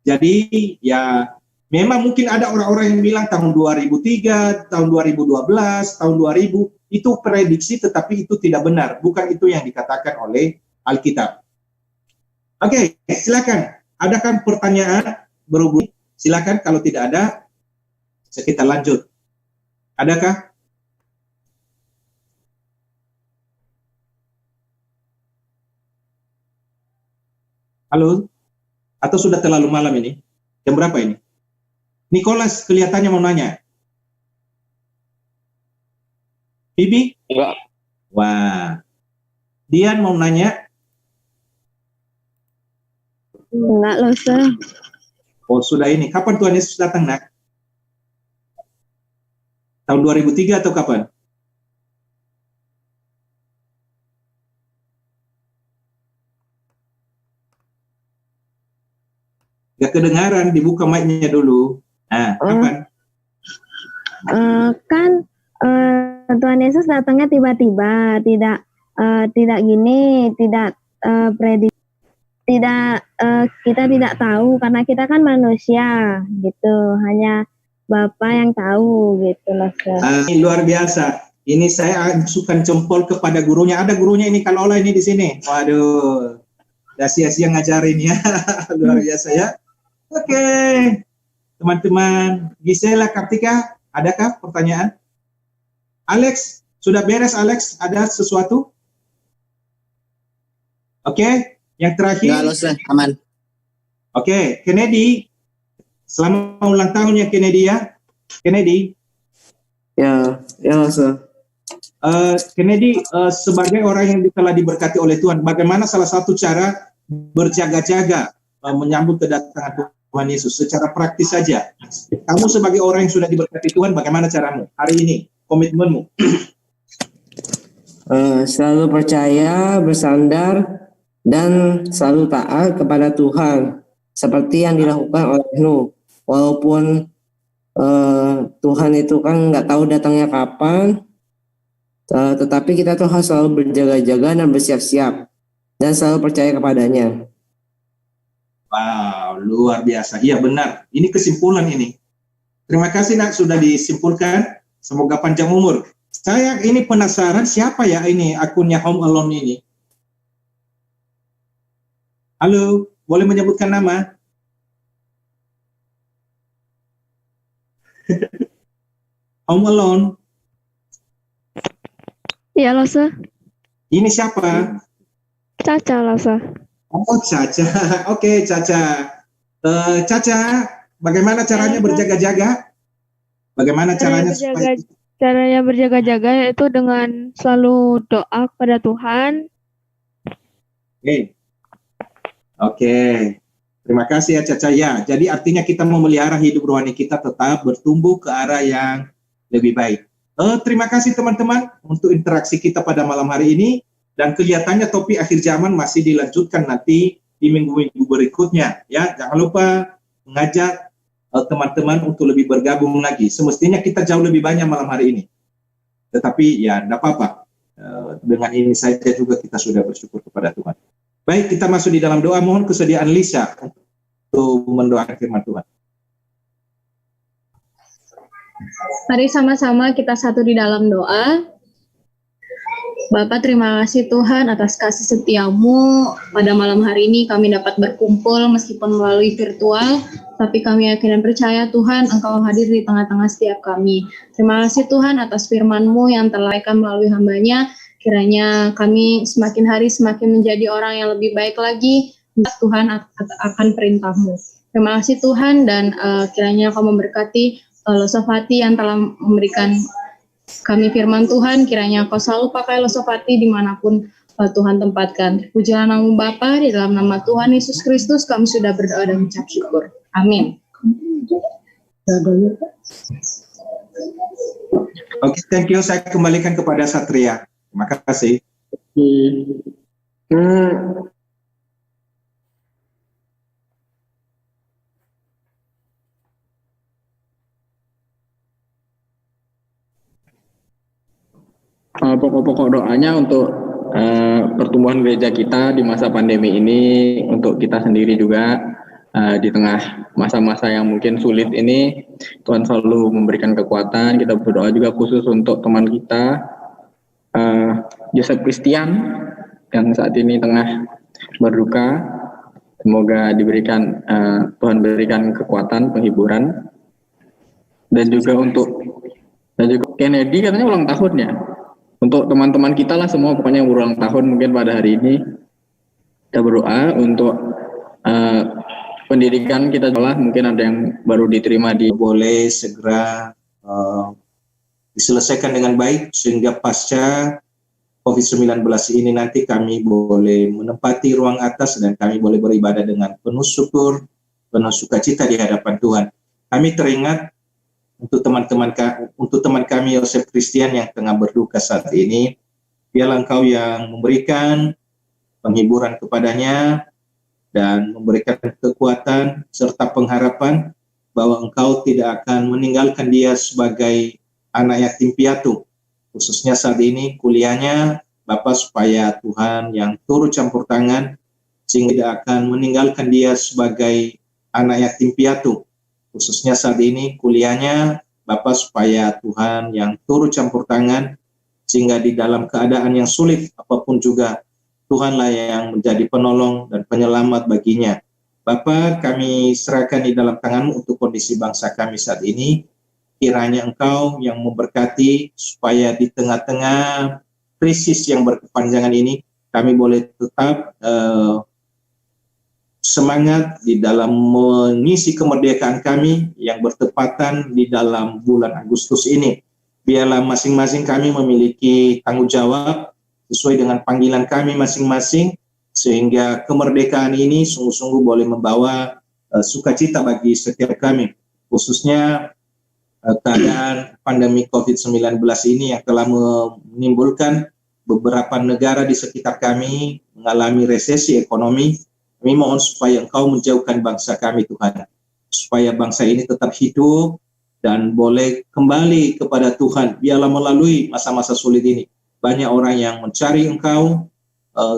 Jadi ya memang mungkin ada orang-orang yang bilang tahun 2003, tahun 2012, tahun 2000 itu prediksi, tetapi itu tidak benar. Bukan itu yang dikatakan oleh Alkitab. Oke, silakan. Adakah pertanyaan berhubung? Silakan, kalau tidak ada kita lanjut. Adakah? Halo? Atau sudah terlalu malam ini? Jam berapa ini? Nicholas kelihatannya mau nanya. Bibi? Enggak. Wah. Dian mau nanya? Enggak loh, Sir. Oh, sudah ini. Kapan Tuhan Yesus datang, Nak? Tahun 2003 atau kapan? Gak kedengaran, dibuka mic-nya dulu. Nah, kapan? Tuhan Yesus datangnya tiba-tiba, tidak gini, tidak prediksi. kita tidak tahu karena kita kan manusia gitu, hanya Bapak yang tahu gitu loh. Ini luar biasa. Ini saya ajukan jempol kepada gurunya. Ada gurunya ini kalau ini di sini. Waduh, udah sia-sia ngajarin ya. Luar biasa ya. Oke, teman-teman. Gisela, Kartika, adakah pertanyaan? Alex, sudah beres Alex? Ada sesuatu? Oke, yang terakhir. Enggak, Ustaz, aman. Oke, Kennedy. Selamat ulang tahun ya Kennedy ya. Kennedy. Ya Ustaz. Kennedy, sebagai orang yang telah diberkati oleh Tuhan, bagaimana salah satu cara berjaga-jaga menyambut kedatangan Tuhan Yesus secara praktis saja? Kamu sebagai orang yang sudah diberkati Tuhan, bagaimana caramu hari ini, komitmenmu? Selalu percaya, bersandar, dan selalu taat kepada Tuhan, seperti yang dilakukan oleh Nuh. Walaupun Tuhan itu kan nggak tahu datangnya kapan, tetapi kita tuh harus selalu berjaga-jaga dan bersiap-siap dan selalu percaya kepadanya. Wow, luar biasa. Iya benar. Ini kesimpulan ini. Terima kasih Nak sudah disimpulkan. Semoga panjang umur. Saya ini penasaran siapa ya ini akunnya Home Alone ini. Halo, boleh menyebutkan nama? Home Alone. Iya loh, Sir. Ini siapa? Caca loh, Sir. Oh, Caca. Oke, Caca. Caca, bagaimana caranya berjaga-jaga? Bagaimana caranya supaya... Caranya berjaga-jaga yaitu dengan selalu doa kepada Tuhan. Oke. Terima kasih ya Caca ya. Jadi artinya kita memelihara hidup rohani kita tetap bertumbuh ke arah yang lebih baik. Terima kasih teman-teman untuk interaksi kita pada malam hari ini. Dan kelihatannya topik akhir zaman masih dilanjutkan nanti di minggu-minggu berikutnya. Ya, jangan lupa mengajak teman-teman untuk lebih bergabung lagi. Semestinya kita jauh lebih banyak malam hari ini. Tetapi ya tidak apa-apa. Dengan ini saja juga kita sudah bersyukur kepada Tuhan. Baik, kita masuk di dalam doa. Mohon kesediaan Lisa untuk mendoakan firman Tuhan. Mari sama-sama kita satu di dalam doa. Bapa, terima kasih Tuhan atas kasih setiamu. Pada malam hari ini kami dapat berkumpul meskipun melalui virtual, tapi kami yakin dan percaya Tuhan Engkau hadir di tengah-tengah setiap kami. Terima kasih Tuhan atas firman-Mu yang telah diberikan melalui hamba-Nya. Kiranya kami semakin hari semakin menjadi orang yang lebih baik lagi Tuhan akan perintah-Mu. Terima kasih Tuhan dan kiranya Kau memberkati Losofati yang telah memberikan kami firman Tuhan, kiranya Kau selalu pakai Losofati dimanapun Tuhan tempatkan. Pujilah nama Bapa, di dalam nama Tuhan Yesus Kristus kami sudah berdoa dan mengucap syukur. Amin. Oke, thank you. Saya kembalikan kepada Satria. Terima kasih. Pokok-pokok doanya untuk pertumbuhan gereja kita di masa pandemi ini, untuk kita sendiri juga di tengah masa-masa yang mungkin sulit ini, Tuhan selalu memberikan kekuatan. Kita berdoa juga khusus untuk teman kita Joseph Christian yang saat ini tengah berduka. Semoga diberikan Tuhan berikan kekuatan, penghiburan. Dan juga Kennedy katanya ulang tahun ya. Untuk teman-teman kita lah semua pokoknya yang berulang tahun mungkin pada hari ini, kita berdoa untuk pendidikan kita sekolah, mungkin ada yang baru diterima di boleh segera diselesaikan dengan baik sehingga pasca COVID-19 ini nanti kami boleh menempati ruang atas dan kami boleh beribadah dengan penuh syukur, penuh sukacita di hadapan Tuhan. Kami teringat untuk teman kami Yosef Christian yang tengah berduka saat ini, biarlah Engkau yang memberikan penghiburan kepadanya dan memberikan kekuatan serta pengharapan bahwa Engkau tidak akan meninggalkan dia sebagai anak yatim piatu, khususnya saat ini kuliahnya. Bapak, supaya Tuhan yang turut campur tangan sehingga tidak akan meninggalkan dia sebagai anak yatim piatu. Khususnya saat ini kuliahnya, Bapak, supaya Tuhan yang turut campur tangan, sehingga di dalam keadaan yang sulit apapun juga, Tuhanlah yang menjadi penolong dan penyelamat baginya. Bapak, kami serahkan di dalam tangan-Mu untuk kondisi bangsa kami saat ini. Kiranya Engkau yang memberkati supaya di tengah-tengah krisis yang berkepanjangan ini, kami boleh tetap semangat di dalam mengisi kemerdekaan kami yang bertepatan di dalam bulan Agustus ini. Biarlah masing-masing kami memiliki tanggung jawab sesuai dengan panggilan kami masing-masing, sehingga kemerdekaan ini sungguh-sungguh boleh membawa sukacita bagi setiap kami, khususnya keadaan pandemi COVID-19 ini yang telah menimbulkan beberapa negara di sekitar kami mengalami resesi ekonomi. Kami mohon supaya Engkau menjauhkan bangsa kami, Tuhan, supaya bangsa ini tetap hidup dan boleh kembali kepada Tuhan. Biarlah melalui masa-masa sulit ini banyak orang yang mencari Engkau,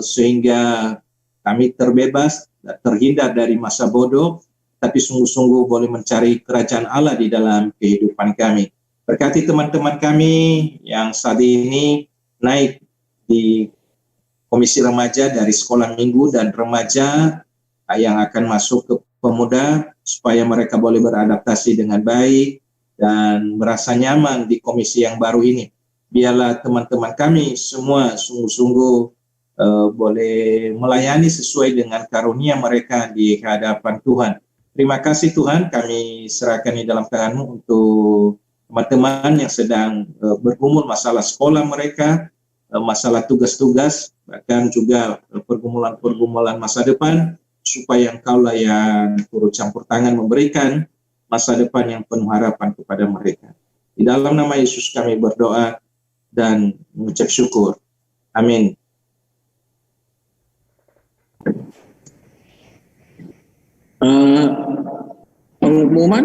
sehingga kami terbebas dan terhindar dari masa bodoh, tapi sungguh-sungguh boleh mencari kerajaan Allah di dalam kehidupan kami. Berkati teman-teman kami yang saat ini naik di komisi remaja dari sekolah minggu dan remaja yang akan masuk ke pemuda, supaya mereka boleh beradaptasi dengan baik dan merasa nyaman di komisi yang baru ini. Biarlah teman-teman kami semua sungguh-sungguh boleh melayani sesuai dengan karunia mereka di hadapan Tuhan. Terima kasih Tuhan, kami serahkan di dalam tangan-Mu untuk teman-teman yang sedang bergumul masalah sekolah mereka, masalah tugas-tugas, bahkan juga pergumulan-pergumulan masa depan, supaya Engkaulah yang turut campur tangan memberikan masa depan yang penuh harapan kepada mereka. Di dalam nama Yesus kami berdoa dan mengucap syukur. Amin. Pengumuman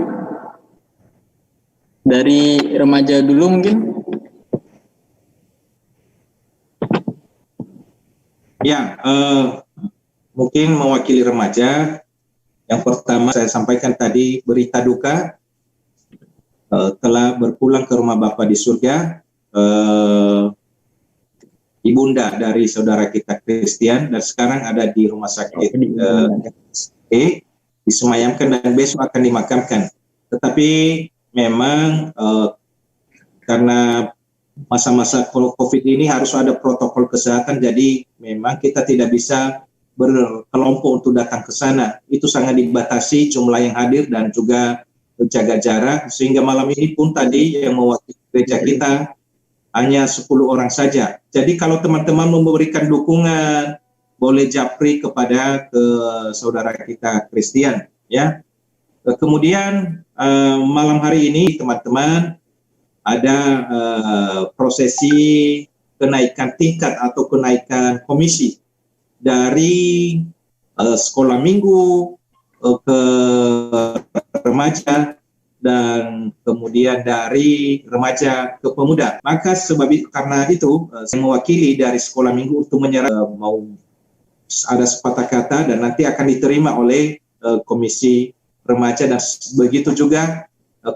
dari remaja dulu mungkin. Ya, mungkin mewakili remaja. Yang pertama saya sampaikan tadi, berita duka telah berpulang ke rumah Bapa di surga, ibunda dari saudara kita Christian, dan sekarang ada di rumah sakit disemayamkan dan besok akan dimakamkan. Tetapi memang karena masa-masa COVID ini harus ada protokol kesehatan, jadi memang kita tidak bisa berkelompok untuk datang ke sana. Itu sangat dibatasi jumlah yang hadir dan juga jaga jarak, sehingga malam ini pun tadi yang mewakili gereja kita hanya 10 orang saja. Jadi kalau teman-teman memberikan dukungan, boleh japri kepada saudara kita Christian, ya. Kemudian malam hari ini teman-teman ada prosesi kenaikan tingkat atau kenaikan komisi dari sekolah minggu ke remaja dan kemudian dari remaja ke pemuda. Maka karena itu saya mewakili dari sekolah minggu untuk menyerah mau ada sepatah kata dan nanti akan diterima oleh komisi remaja dan begitu juga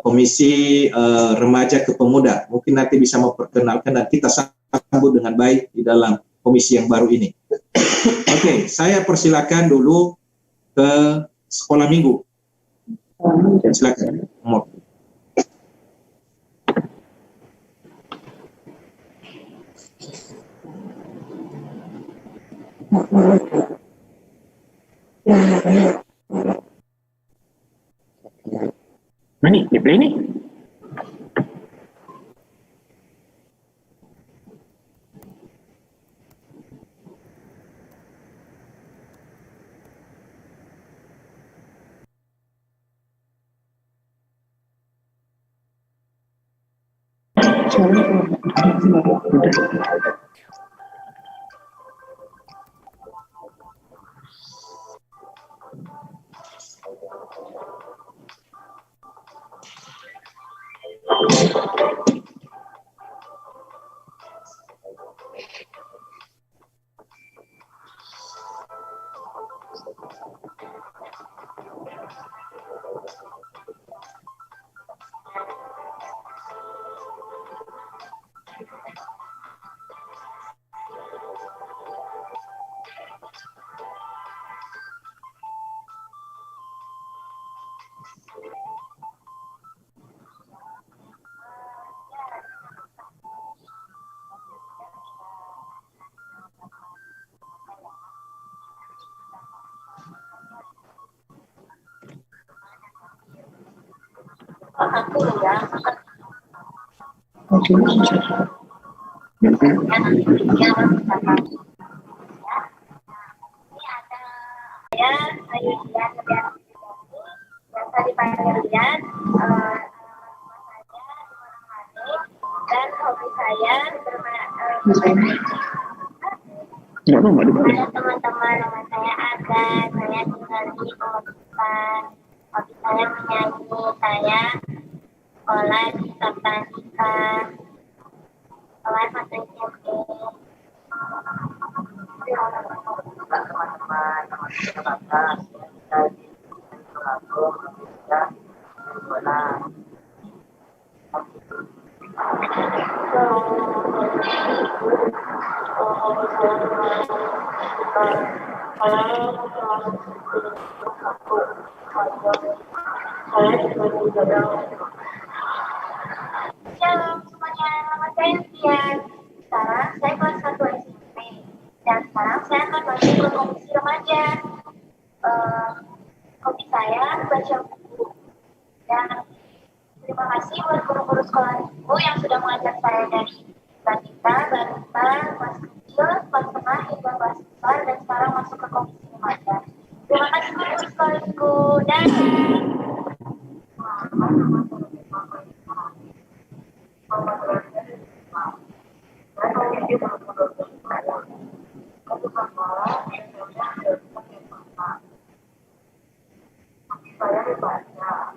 komisi remaja ke pemuda. Mungkin nanti bisa memperkenalkan dan kita sambut dengan baik di dalam komisi yang baru ini. Oke, saya persilakan dulu ke sekolah minggu. Silakan. Mana di play nih? dan hobi saya bermain Nggak mau dibalik. teman-teman, nama saya Aga, saya tinggal di Pemukiman. Hobi saya menyanyi, saya sekolah di Sabtanika, kelas 1 SMP. Teman-teman, nama saya Bagas, saya di Tulung Agung, sekolah. Shalom semuanya, nama saya Tian. Sekarang saya kelas 1 SMP dan sekarang saya akan masuk ke komisi remaja. Hobi saya baca buku dan terima kasih buat guru-guru sekolah minggu yang sudah mengajar saya dari balita, kelas kecil, kelas tengah hingga kelas besar dan sekarang masuk ke komisi remaja. Terima kasih guru-guru sekolah minggu dan saya dibaca,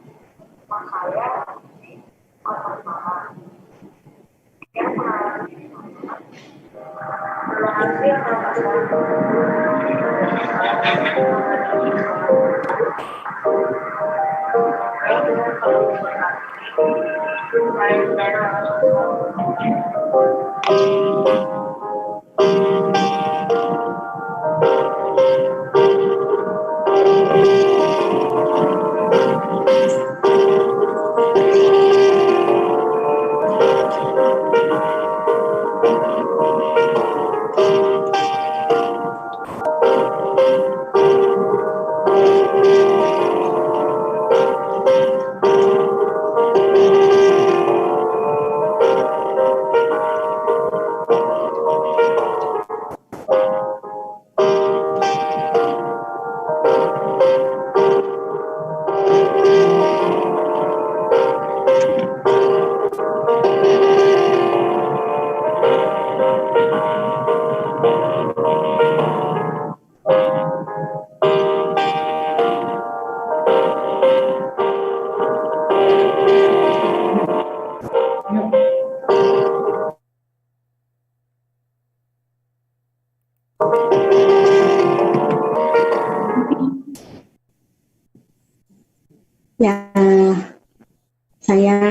saya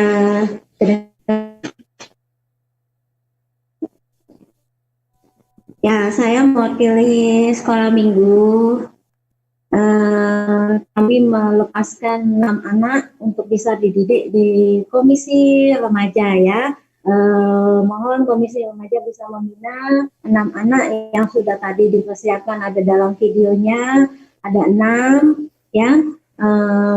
saya mewakili sekolah minggu. Kami melepaskan 6 anak untuk bisa dididik di komisi remaja ya. Mohon komisi remaja bisa membina 6 anak yang sudah tadi dipersiapkan, ada dalam videonya, ada 6 ya.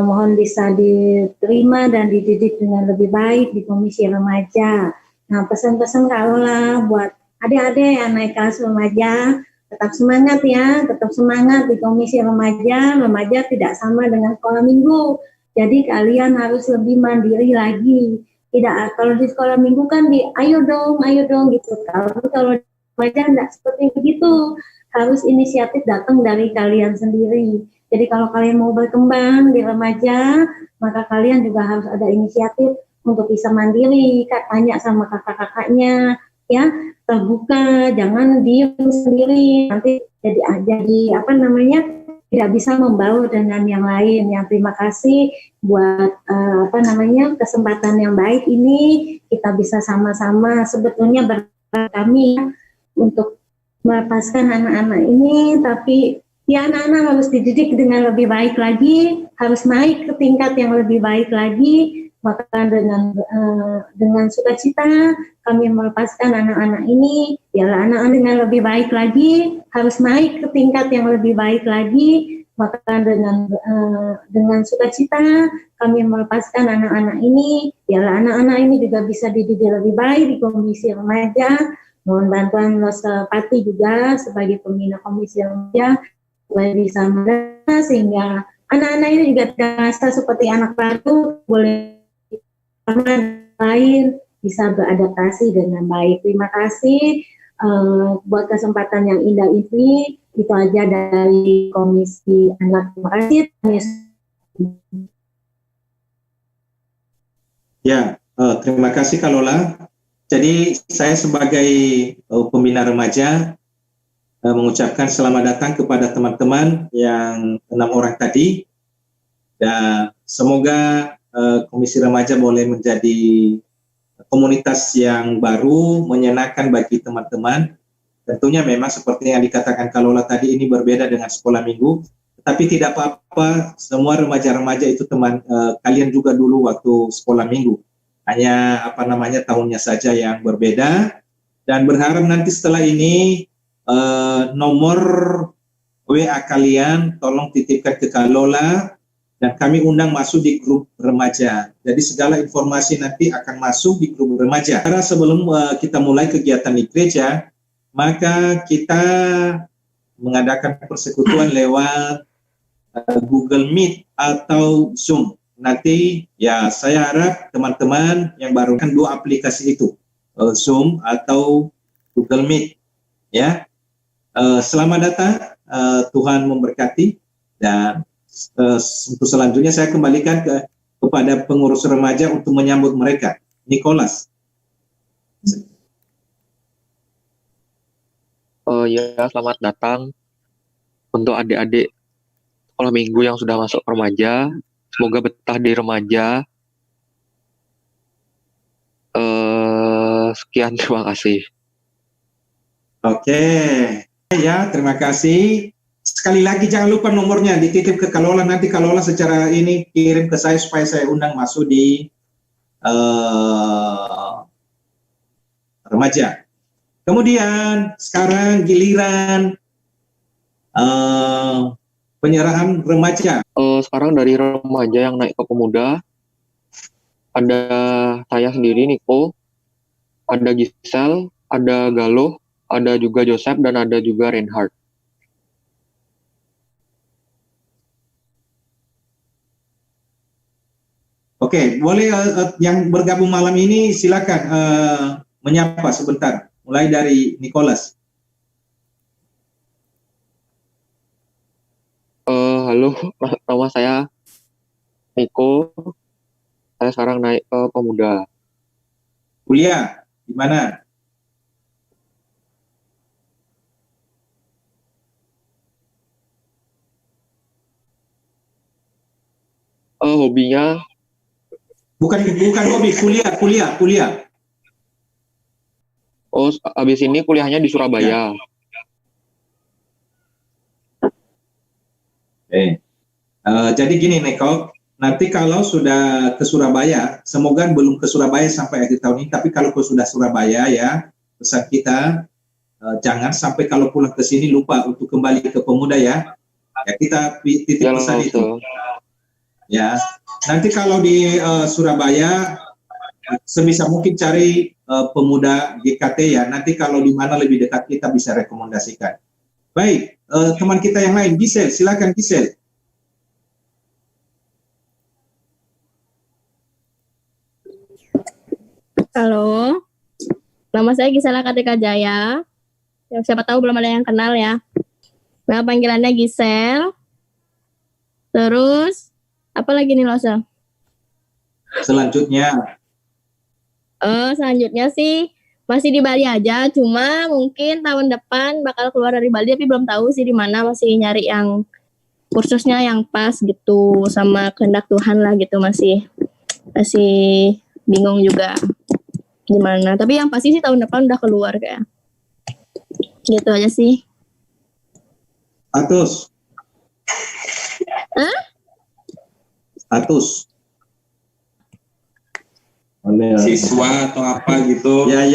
Mohon bisa diterima dan dididik dengan lebih baik di komisi remaja. Nah, pesan-pesan kalaulah buat adik-adik yang naik kelas remaja, tetap semangat ya, tetap semangat di komisi remaja. Remaja tidak sama dengan sekolah minggu. Jadi kalian harus lebih mandiri lagi. Tidak, kalau di sekolah minggu kan ayo dong gitu. Kalau remaja tidak seperti begitu. Harus inisiatif datang dari kalian sendiri. Jadi kalau kalian mau berkembang di remaja, maka kalian juga harus ada inisiatif untuk bisa mandiri. Tanya sama kakak-kakaknya, ya, terbuka, jangan diem sendiri, nanti jadi tidak bisa membaur dengan yang lain. Yang terima kasih buat kesempatan yang baik ini, kita bisa sama-sama sebetulnya kami untuk melepaskan anak-anak ini, tapi ya anak-anak harus dididik dengan lebih baik lagi, harus naik ke tingkat yang lebih baik lagi. Maka dengan sukacita kami melepaskan anak-anak ini, biarlah anak-anak dengan lebih baik lagi, harus naik ke tingkat yang lebih baik lagi. Maka dengan sukacita kami melepaskan anak-anak ini, biarlah anak-anak ini juga bisa dididik lebih baik di komisi remaja. Mohon bantuan Losa Pati juga sebagai pembina komisi remaja supaya bisa mendengar, sehingga anak-anak ini juga tidak merasa seperti anak baru, boleh lain bisa beradaptasi dengan baik. Terima kasih buat kesempatan yang indah ini. Itu aja dari Komisi Anak. Terima kasih. Ya, terima kasih Kak Lola. Jadi saya sebagai pembina remaja mengucapkan selamat datang kepada teman-teman yang 6 orang tadi, dan semoga Komisi Remaja boleh menjadi komunitas yang baru, menyenangkan bagi teman-teman. Tentunya memang seperti yang dikatakan Kak Lola tadi, ini berbeda dengan sekolah minggu, tapi tidak apa-apa, semua remaja-remaja itu teman kalian juga dulu waktu sekolah minggu. Hanya tahunnya saja yang berbeda, dan berharap nanti setelah ini nomor WA kalian tolong titipkan ke Kak Lola, dan kami undang masuk di grup remaja. Jadi segala informasi nanti akan masuk di grup remaja. Karena sebelum kita mulai kegiatan di gereja, maka kita mengadakan persekutuan lewat Google Meet atau Zoom. Nanti ya saya harap teman-teman yang baru kan 2 aplikasi itu, Zoom atau Google Meet. Ya, selamat datang, Tuhan memberkati, dan untuk selanjutnya saya kembalikan kepada pengurus remaja untuk menyambut mereka. Nicholas. Ya, selamat datang untuk adik-adik sekolah minggu yang sudah masuk remaja. Semoga betah di remaja. Sekian, terima kasih. Oke, ya terima kasih. Sekali lagi jangan lupa nomornya dititip ke Kak Lola, nanti Kak Lola secara ini kirim ke saya supaya saya undang masuk di remaja. Kemudian sekarang giliran penyerahan remaja. Sekarang dari remaja yang naik ke pemuda, ada saya sendiri, Niko, ada Gisel, ada Galuh, ada juga Joseph, dan ada juga Reinhard. Oke, boleh yang bergabung malam ini silakan menyapa sebentar. Mulai dari Nicholas. Halo, nama saya Niko. Saya sekarang naik ke pemuda. Kuliah di mana? Hobinya bukan hobi, kuliah. Oh, habis ini kuliahnya di Surabaya. Jadi gini Neko, nanti kalau sudah ke Surabaya, semoga belum ke Surabaya sampai akhir tahun ini, tapi kalau sudah Surabaya ya, pesan kita jangan sampai kalau pulang ke sini lupa untuk kembali ke pemuda ya. Ya kita titip pesan itu. Ya, nanti kalau di Surabaya sebisa mungkin cari pemuda GKT ya. Nanti kalau di mana lebih dekat kita bisa rekomendasikan. Baik, teman kita yang lain, Gisel, silakan Gisel. Halo, nama saya Gisela Kartika Jaya. Siapa tahu belum ada yang kenal ya. Nah, panggilannya Gisel. Terus apa lagi nih Losa? Selanjutnya sih masih di Bali aja, cuma mungkin tahun depan bakal keluar dari Bali, tapi belum tahu sih di mana, masih nyari yang kursusnya yang pas gitu sama kehendak Tuhan lah gitu, masih bingung juga gimana. Tapi yang pasti sih tahun depan udah keluar kayak. Gitu aja sih. Atus. Siswa atau apa gitu. Ya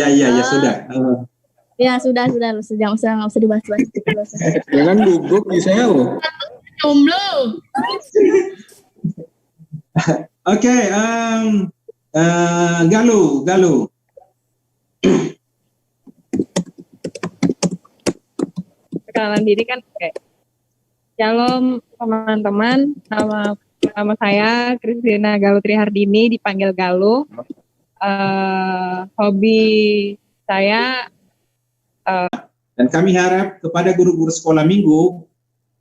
sudah. Ya sudah nggak usah dibahas-bahas gitu. Jangan gugup di saya loh. jomblo. Oke, Galuh. Perkenalan diri kan oke. Shalom teman-teman, nama saya Kristina Galuh Trihardini, dipanggil Galuh. Hobi saya dan kami harap kepada guru-guru sekolah minggu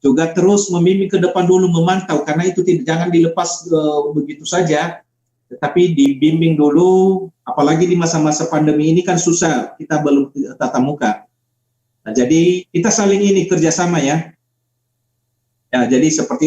juga terus membimbing ke depan dulu, memantau, karena itu jangan dilepas begitu saja, tetapi dibimbing dulu, apalagi di masa-masa pandemi ini kan susah, kita belum tatap muka. Nah, jadi kita saling ini kerjasama ya. Ya, jadi seperti